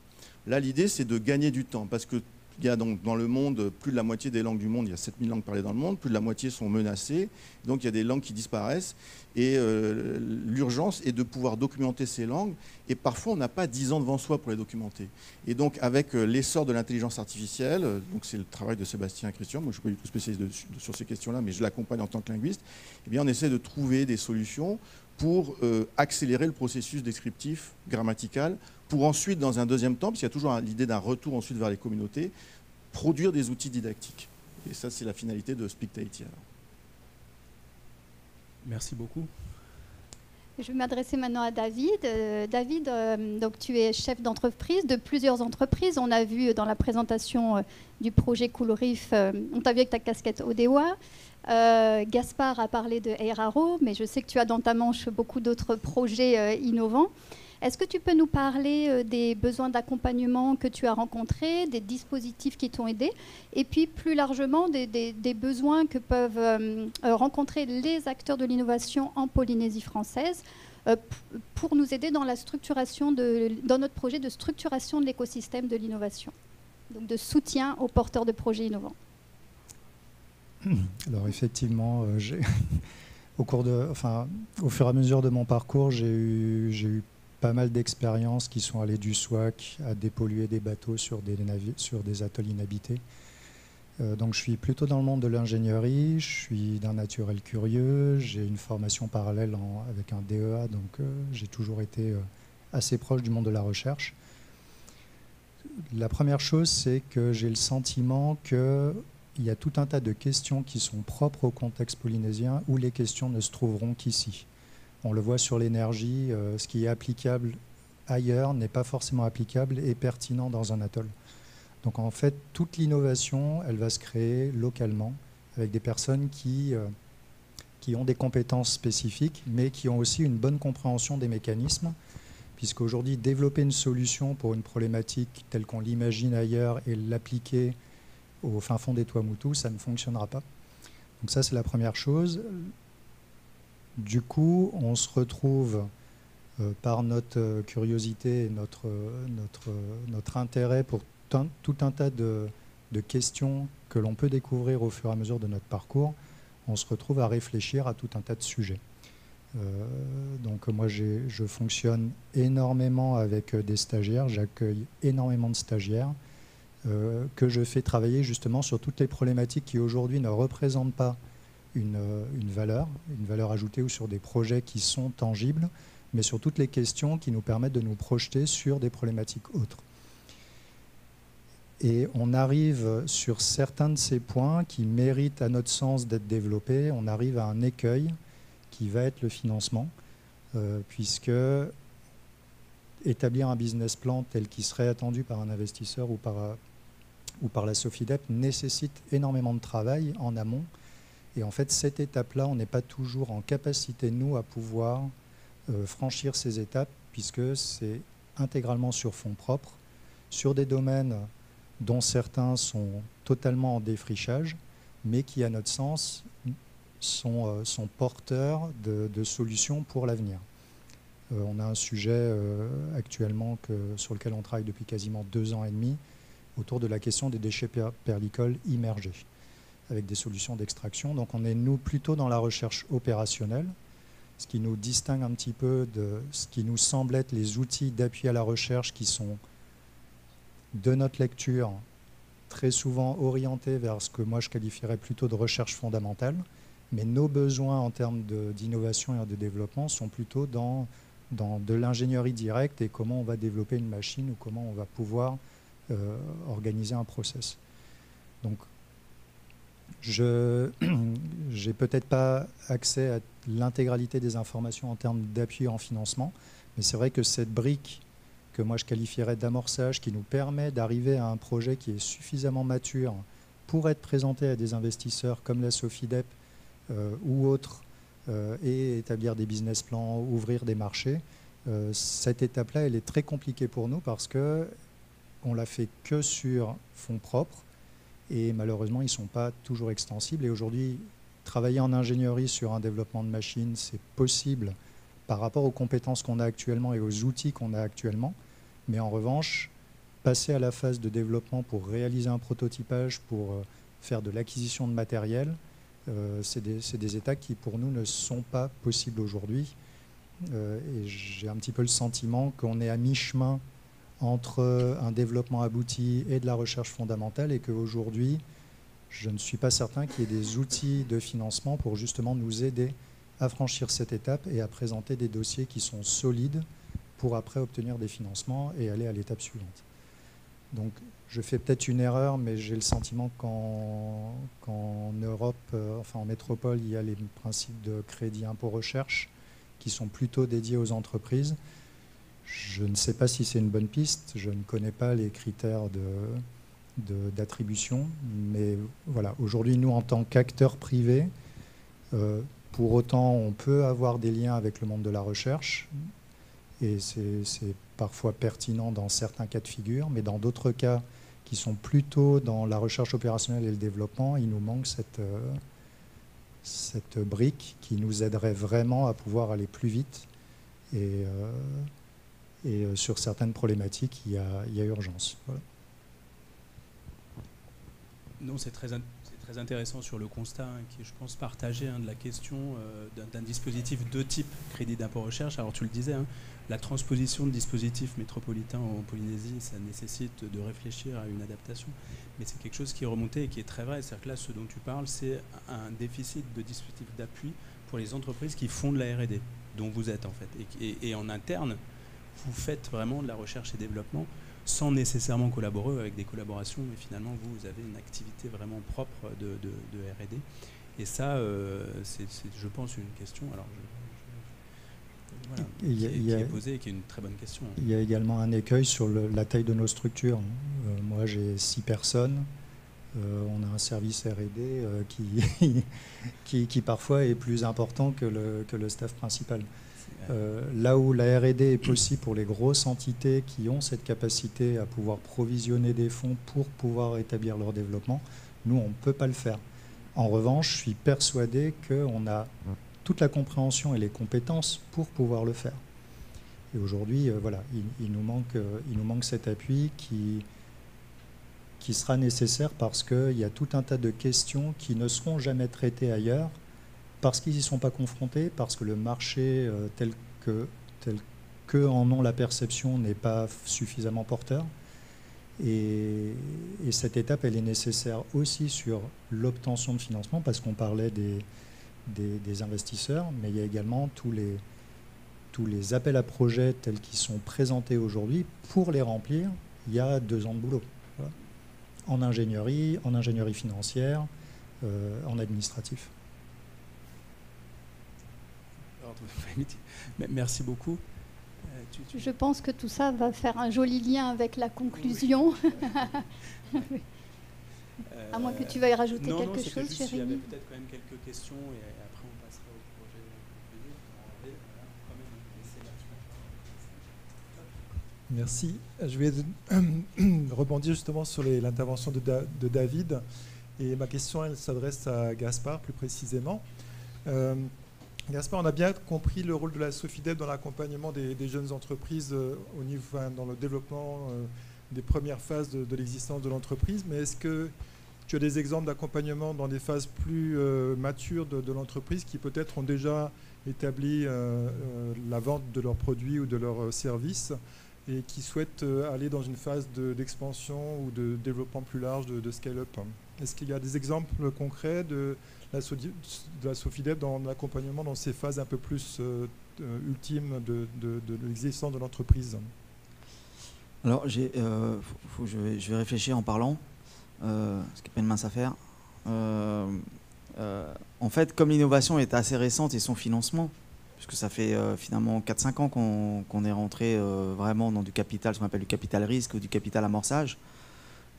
Là, l'idée, c'est de gagner du temps, parce que il y a donc dans le monde, plus de la moitié des langues du monde, il y a 7000 langues parlées dans le monde, plus de la moitié sont menacées, donc il y a des langues qui disparaissent, et l'urgence est de pouvoir documenter ces langues, et parfois on n'a pas 10 ans devant soi pour les documenter. Et donc avec l'essor de l'intelligence artificielle, donc c'est le travail de Sébastien Christian, moi je ne suis pas du tout spécialiste sur ces questions-là, mais je l'accompagne en tant que linguiste, eh bien on essaie de trouver des solutions pour accélérer le processus descriptif, grammatical, pour ensuite, dans un deuxième temps, parce qu'il y a toujours l'idée d'un retour ensuite vers les communautés, produire des outils didactiques. Et ça, c'est la finalité de Speak Tahiti. Merci beaucoup. Je vais m'adresser maintenant à David. David, donc tu es chef d'entreprise de plusieurs entreprises. On a vu dans la présentation du projet Cool Reef, on t'a vu avec ta casquette Odewa. Gaspard a parlé de Airaro, mais je sais que tu as dans ta manche beaucoup d'autres projets innovants. Est-ce que tu peux nous parler des besoins d'accompagnement que tu as rencontrés, des dispositifs qui t'ont aidé, et puis plus largement des besoins que peuvent rencontrer les acteurs de l'innovation en Polynésie française pour nous aider dans la structuration dans notre projet de structuration de l'écosystème de l'innovation, donc de soutien aux porteurs de projets innovants. Alors effectivement, au fur et à mesure de mon parcours, j'ai eu pas mal d'expériences qui sont allées du SWAC à dépolluer des bateaux sur des atolls inhabités. Donc je suis plutôt dans le monde de l'ingénierie, je suis d'un naturel curieux, j'ai une formation parallèle avec un DEA, donc j'ai toujours été assez proche du monde de la recherche. La première chose, c'est que j'ai le sentiment qu'il y a tout un tas de questions qui sont propres au contexte polynésien où les questions ne se trouveront qu'ici. On le voit sur l'énergie, ce qui est applicable ailleurs n'est pas forcément applicable et pertinent dans un atoll. Donc en fait, toute l'innovation, elle va se créer localement avec des personnes qui ont des compétences spécifiques, mais qui ont aussi une bonne compréhension des mécanismes, puisqu'aujourd'hui, développer une solution pour une problématique telle qu'on l'imagine ailleurs et l'appliquer au fin fond des Tuamotu, ça ne fonctionnera pas. Donc ça, c'est la première chose. Du coup, on se retrouve par notre curiosité et notre intérêt pour tout un tas de questions que l'on peut découvrir au fur et à mesure de notre parcours, on se retrouve à réfléchir à tout un tas de sujets. Donc moi, je fonctionne énormément avec des stagiaires, j'accueille énormément de stagiaires que je fais travailler justement sur toutes les problématiques qui aujourd'hui ne représentent pas une valeur ajoutée ou sur des projets qui sont tangibles, mais sur toutes les questions qui nous permettent de nous projeter sur des problématiques autres. Et on arrive sur certains de ces points qui méritent à notre sens d'être développés, on arrive à un écueil qui va être le financement, puisque établir un business plan tel qu'il serait attendu par un investisseur ou par la SOFIDEP nécessite énormément de travail en amont. Et en fait, cette étape-là, on n'est pas toujours en capacité, nous, à pouvoir franchir ces étapes, puisque c'est intégralement sur fonds propres, sur des domaines dont certains sont totalement en défrichage, mais qui, à notre sens, sont porteurs de solutions pour l'avenir. On a un sujet actuellement sur lequel on travaille depuis quasiment 2 ans et demi autour de la question des déchets perlicoles immergés, avec des solutions d'extraction. Donc on est, nous, plutôt dans la recherche opérationnelle, ce qui nous distingue un petit peu de ce qui nous semble être les outils d'appui à la recherche qui sont, de notre lecture, très souvent orientés vers ce que moi je qualifierais plutôt de recherche fondamentale. Mais nos besoins en termes d'innovation et de développement sont plutôt dans de l'ingénierie directe et comment on va développer une machine ou comment on va pouvoir organiser un process. Donc, je n'ai peut-être pas accès à l'intégralité des informations en termes d'appui en financement, mais c'est vrai que cette brique que moi je qualifierais d'amorçage qui nous permet d'arriver à un projet qui est suffisamment mature pour être présenté à des investisseurs comme la Sofidep ou autres et établir des business plans, ouvrir des marchés, cette étape-là, elle est très compliquée pour nous parce qu'on l'a fait que sur fonds propres et malheureusement, ils ne sont pas toujours extensibles. Et aujourd'hui, travailler en ingénierie sur un développement de machines, c'est possible par rapport aux compétences qu'on a actuellement et aux outils qu'on a actuellement. Mais en revanche, passer à la phase de développement pour réaliser un prototypage, pour faire de l'acquisition de matériel, c'est des étapes qui, pour nous, ne sont pas possibles aujourd'hui. Et j'ai un petit peu le sentiment qu'on est à mi-chemin entre un développement abouti et de la recherche fondamentale et qu'aujourd'hui, je ne suis pas certain qu'il y ait des outils de financement pour justement nous aider à franchir cette étape et à présenter des dossiers qui sont solides pour après obtenir des financements et aller à l'étape suivante. Donc, je fais peut-être une erreur, mais j'ai le sentiment qu'en Europe, enfin en métropole, il y a les principes de crédit impôt recherche qui sont plutôt dédiés aux entreprises. Je ne sais pas si c'est une bonne piste, je ne connais pas les critères d'attribution, mais voilà, aujourd'hui, nous, en tant qu'acteurs privés, pour autant, on peut avoir des liens avec le monde de la recherche, et c'est parfois pertinent dans certains cas de figure, mais dans d'autres cas qui sont plutôt dans la recherche opérationnelle et le développement, il nous manque cette brique qui nous aiderait vraiment à pouvoir aller plus vite. Et sur certaines problématiques, il y a urgence. Voilà. Non, c'est très intéressant sur le constat qui est, je pense, partagé de la question d'un dispositif de type crédit d'impôt recherche. Alors tu le disais, la transposition de dispositifs métropolitains en Polynésie, ça nécessite de réfléchir à une adaptation. Mais c'est quelque chose qui est remonté et qui est très vrai. C'est-à-dire que là, ce dont tu parles, c'est un déficit de dispositifs d'appui pour les entreprises qui font de la R&D, dont vous êtes en fait. Et en interne, vous faites vraiment de la recherche et développement sans nécessairement collaborer avec des collaborations, mais finalement, vous avez une activité vraiment propre de R&D. Et ça, c'est, je pense, une question qui est posée et qui est une très bonne question. Il y a également un écueil sur la taille de nos structures. Moi, j'ai 6 personnes. On a un service R&D qui parfois est plus important que le staff principal. Là où la R&D est possible pour les grosses entités qui ont cette capacité à pouvoir provisionner des fonds pour pouvoir établir leur développement, nous, on ne peut pas le faire. En revanche, je suis persuadé qu'on a toute la compréhension et les compétences pour pouvoir le faire. Et aujourd'hui, voilà, il nous manque cet appui qui sera nécessaire parce qu'il y a tout un tas de questions qui ne seront jamais traitées ailleurs, parce qu'ils n'y sont pas confrontés, parce que le marché tel que en ont la perception n'est pas suffisamment porteur. Et cette étape, elle est nécessaire aussi sur l'obtention de financement, parce qu'on parlait des investisseurs, mais il y a également tous les appels à projets tels qu'ils sont présentés aujourd'hui. Pour les remplir, il y a 2 ans de boulot. Voilà. En ingénierie financière, en administratif. Merci beaucoup. Je pense que tout ça va faire un joli lien avec la conclusion. Oui. À moins que tu veuilles rajouter quelque chose, Jérémy. Il y avait peut-être quand même quelques questions et après on passera au projet conclusif. Merci. Je vais rebondir justement sur l'intervention de David. Et ma question, elle s'adresse à Gaspard plus précisément. Gaspard, on a bien compris le rôle de la Sofidep dans l'accompagnement des jeunes entreprises au niveau, dans le développement des premières phases de l'existence de l'entreprise. Mais est-ce que tu as des exemples d'accompagnement dans des phases plus matures de l'entreprise qui peut-être ont déjà établi la vente de leurs produits ou de leurs services et qui souhaitent aller dans une phase d'expansion ou de développement plus large de scale-up? Est-ce qu'il y a des exemples concrets de la Sofidep dans l'accompagnement dans ces phases un peu plus ultimes de l'existence de l'entreprise? Alors, je vais réfléchir en parlant, ce qui n'est pas une mince affaire. En fait, comme l'innovation est assez récente et son financement, puisque ça fait finalement 4-5 ans qu'on est rentré vraiment dans du capital, ce qu'on appelle du capital risque ou du capital amorçage.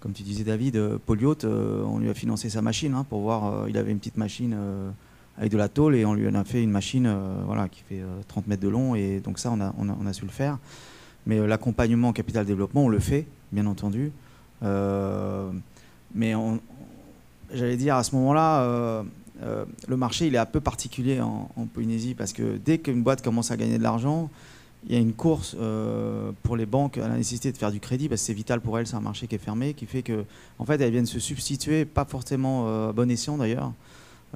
Comme tu disais, David, Paul Yacht, on lui a financé sa machine pour voir. Il avait une petite machine avec de la tôle et on lui en a fait une machine voilà, qui fait 30 mètres de long. Et donc ça, on a su le faire. Mais l'accompagnement en capital développement, on le fait, bien entendu. Mais j'allais dire, à ce moment-là, le marché il est un peu particulier en Polynésie parce que dès qu'une boîte commence à gagner de l'argent, il y a une course pour les banques à la nécessité de faire du crédit parce que c'est vital pour elles, c'est un marché qui est fermé, qui fait que, en fait, elles viennent se substituer, pas forcément à bon escient d'ailleurs,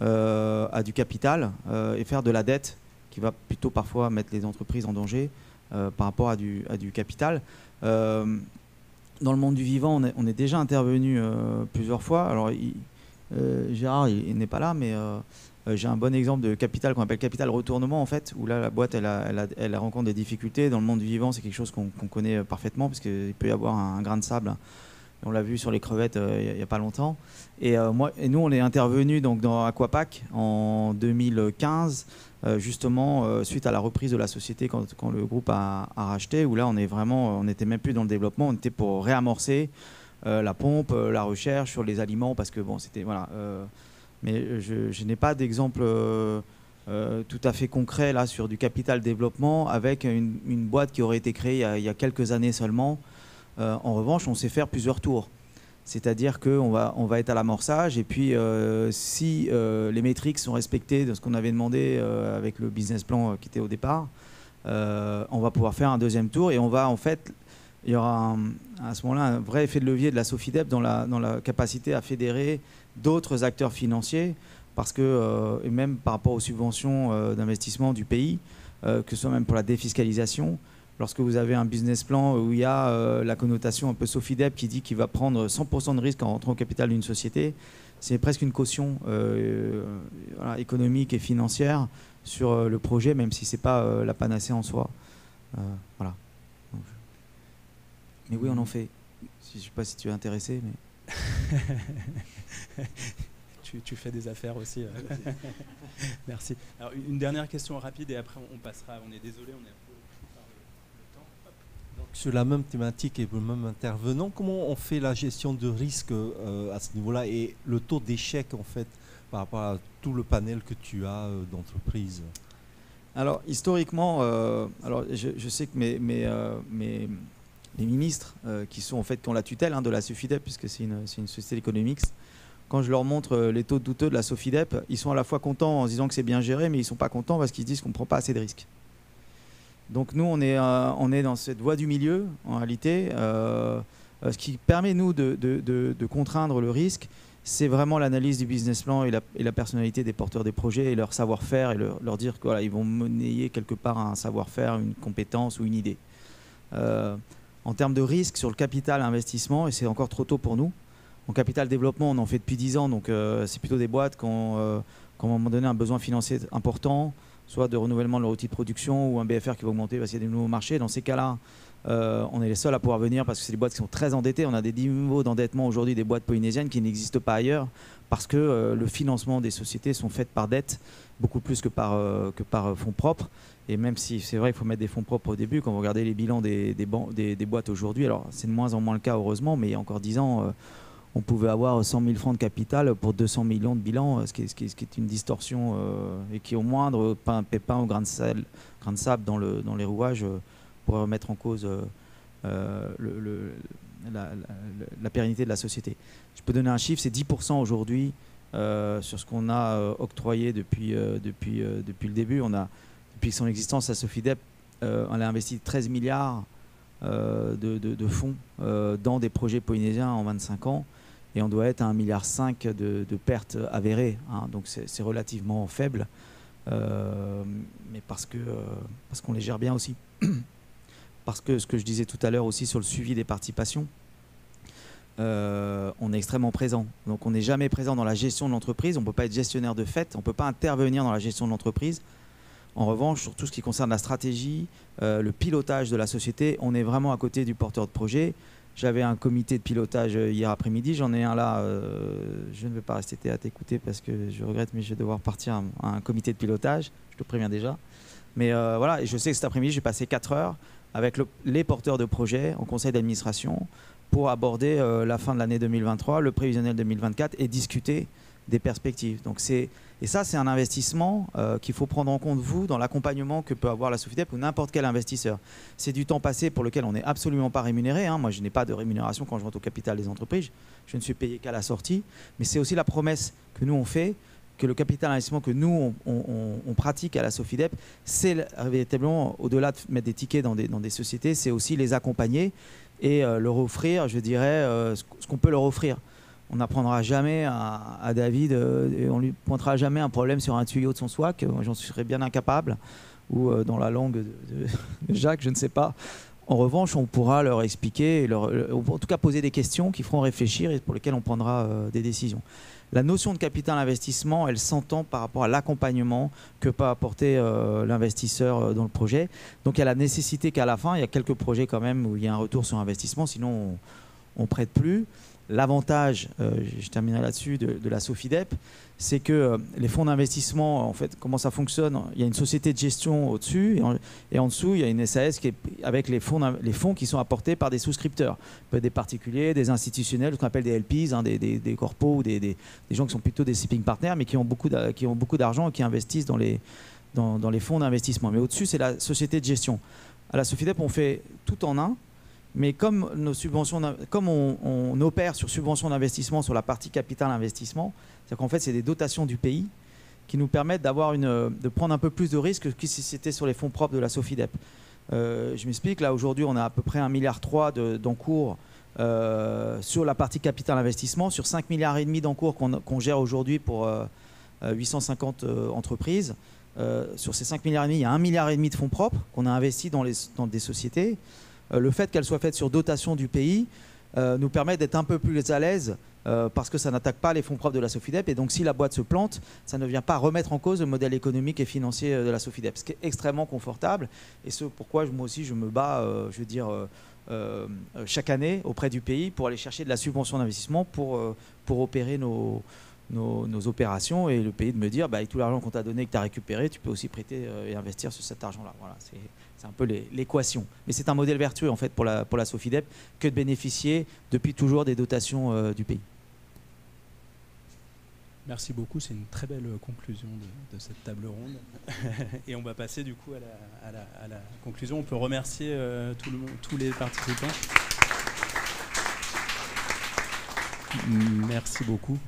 à du capital et faire de la dette qui va plutôt parfois mettre les entreprises en danger par rapport à du capital. Dans le monde du vivant, on est déjà intervenu plusieurs fois. Alors, Gérard, il n'est pas là, mais j'ai un bon exemple de capital qu'on appelle capital retournement, en fait, où là, la boîte, elle rencontre des difficultés. Dans le monde du vivant, c'est quelque chose qu'on connaît parfaitement, parce qu'il peut y avoir un grain de sable. On l'a vu sur les crevettes il n'y a pas longtemps. Et nous, on est intervenu donc, dans Aquapac en 2015, justement, suite à la reprise de la société quand le groupe a racheté, où là, on n'était même plus dans le développement, on était pour réamorcer la pompe, la recherche sur les aliments, parce que bon, c'était... Voilà, mais je n'ai pas d'exemple tout à fait concret là sur du capital développement avec une boîte qui aurait été créée il y a quelques années seulement. En revanche, on sait faire plusieurs tours. C'est-à-dire qu'on va être à l'amorçage et puis si les métriques sont respectées de ce qu'on avait demandé avec le business plan qui était au départ, on va pouvoir faire un deuxième tour et on va en fait... Il y aura à ce moment-là un vrai effet de levier de la Sofidep dans la capacité à fédérer d'autres acteurs financiers parce que, et même par rapport aux subventions d'investissement du pays, que ce soit même pour la défiscalisation, lorsque vous avez un business plan où il y a la connotation un peu Sofidep qui dit qu'il va prendre 100% de risque en rentrant au capital d'une société, c'est presque une caution voilà, économique et financière sur le projet, même si ce n'est pas la panacée en soi. Voilà. Mais oui, on en fait. Je ne sais pas si tu es intéressé, mais... tu fais des affaires aussi. Merci. Alors, une dernière question rapide et après on passera. On est désolé, on est un peu pris par le temps. Hop. Donc, sur la même thématique et le même intervenant, comment on fait la gestion de risque à ce niveau-là et le taux d'échec en fait par rapport à tout le panel que tu as d'entreprises? Alors, historiquement, alors je sais que les ministres qui ont la tutelle de la Sofidep, puisque c'est une société économique, quand je leur montre les taux douteux de la Sofidep, ils sont à la fois contents en se disant que c'est bien géré, mais ils ne sont pas contents parce qu'ils se disent qu'on ne prend pas assez de risques. Donc nous, on est dans cette voie du milieu, en réalité. Ce qui permet, nous, de contraindre le risque, c'est vraiment l'analyse du business plan et la personnalité des porteurs des projets et leur savoir-faire et leur dire qu'ils voilà, vont monnayer quelque part un savoir-faire, une compétence ou une idée. En termes de risque sur le capital investissement, et c'est encore trop tôt pour nous. En capital développement, on en fait depuis 10 ans, donc c'est plutôt des boîtes qui ont à un moment donné un besoin financier important, soit de renouvellement de leur outil de production ou un BFR qui va augmenter parce qu'il y a des nouveaux marchés. Dans ces cas-là, on est les seuls à pouvoir venir parce que c'est des boîtes qui sont très endettées. On a des niveaux d'endettement aujourd'hui des boîtes polynésiennes qui n'existent pas ailleurs parce que le financement des sociétés sont faites par dette, beaucoup plus que par fonds propres. Et même si c'est vrai qu'il faut mettre des fonds propres au début, quand vous regardez les bilans des boîtes aujourd'hui, alors c'est de moins en moins le cas heureusement, mais il y a encore 10 ans, on pouvait avoir 100 000 francs de capital pour 200 millions de bilan, ce qui est une distorsion et qui au moindre pépin au grain de sable dans les rouages pourrait remettre en cause la pérennité de la société. Je peux donner un chiffre, c'est 10% aujourd'hui sur ce qu'on a octroyé depuis le début. Depuis son existence à Sofidep, on a investi 13 milliards de fonds dans des projets polynésiens en 25 ans. Et on doit être à 1,5 milliard de pertes avérées. Hein, donc c'est relativement faible. Mais parce qu'on les gère bien aussi. Parce que ce que je disais tout à l'heure aussi sur le suivi des participations, on est extrêmement présent. Donc on n'est jamais présent dans la gestion de l'entreprise. On ne peut pas être gestionnaire de fait. On ne peut pas intervenir dans la gestion de l'entreprise. En revanche, sur tout ce qui concerne la stratégie, le pilotage de la société, on est vraiment à côté du porteur de projet. J'avais un comité de pilotage hier après-midi. J'en ai un là. Je ne vais pas rester à t'écouter parce que je regrette, mais je vais devoir partir à un comité de pilotage. Je te préviens déjà. Mais voilà, et je sais que cet après-midi, j'ai passé 4 heures avec les porteurs de projets en conseil d'administration pour aborder la fin de l'année 2023, le prévisionnel 2024 et discuter des perspectives. Donc et ça, c'est un investissement qu'il faut prendre en compte, vous, dans l'accompagnement que peut avoir la Sofidep ou n'importe quel investisseur. C'est du temps passé pour lequel on n'est absolument pas rémunéré. Hein. Moi, je n'ai pas de rémunération quand je rentre au capital des entreprises. Je ne suis payé qu'à la sortie. Mais c'est aussi la promesse que nous, on fait, que le capital investissement que nous, on pratique à la Sofidep, c'est véritablement, au-delà de mettre des tickets dans des sociétés, c'est aussi les accompagner et leur offrir, je dirais, ce qu'on peut leur offrir. On n'apprendra jamais à David, et on lui pointera jamais un problème sur un tuyau de son SWAC, j'en serais bien incapable, ou dans la langue de Jacques, je ne sais pas. En revanche, on pourra leur expliquer, en tout cas poser des questions qui feront réfléchir et pour lesquelles on prendra des décisions. La notion de capital investissement, elle s'entend par rapport à l'accompagnement que peut apporter l'investisseur dans le projet. Donc il y a la nécessité qu'à la fin, il y a quelques projets quand même où il y a un retour sur investissement, sinon on ne prête plus. L'avantage, je terminerai là-dessus, de la Sofidep, c'est que les fonds d'investissement, en fait, comment ça fonctionne? Il y a une société de gestion au-dessus et en dessous, il y a une SAS qui est avec les fonds qui sont apportés par des souscripteurs. Peut être des particuliers, des institutionnels, ce qu'on appelle des LPs, hein, des corpos ou des gens qui sont plutôt des shipping partners, mais qui ont beaucoup d'argent et qui investissent dans les fonds d'investissement. Mais au-dessus, c'est la société de gestion. À la Sofidep, on fait tout en un. Mais comme on opère sur subventions d'investissement sur la partie capital investissement, c'est-à-dire qu'en fait, c'est des dotations du pays qui nous permettent de prendre un peu plus de risques que si c'était sur les fonds propres de la Sofidep. Je m'explique, là aujourd'hui, on a à peu près 1,3 milliard d'encours sur la partie capital investissement, sur 5,5 milliards d'encours qu'on gère aujourd'hui pour 850 entreprises. Sur ces 5,5 milliards, il y a 1,5 milliard de fonds propres qu'on a investis dans des sociétés. Le fait qu'elle soit faite sur dotation du pays nous permet d'être un peu plus à l'aise parce que ça n'attaque pas les fonds propres de la Sofidep. Et donc, si la boîte se plante, ça ne vient pas remettre en cause le modèle économique et financier de la Sofidep, ce qui est extrêmement confortable. Et ce pourquoi moi aussi, je me bats, chaque année auprès du pays pour aller chercher de la subvention d'investissement pour opérer nos opérations. Et le pays de me dire, avec tout l'argent qu'on t'a donné et que tu as récupéré, tu peux aussi prêter et investir sur cet argent-là. Voilà, c'est un peu l'équation. Mais c'est un modèle vertueux en fait pour la Sofidep que de bénéficier depuis toujours des dotations du pays. Merci beaucoup, c'est une très belle conclusion de cette table ronde. Et on va passer du coup à la conclusion. On peut remercier tous les participants. Merci beaucoup.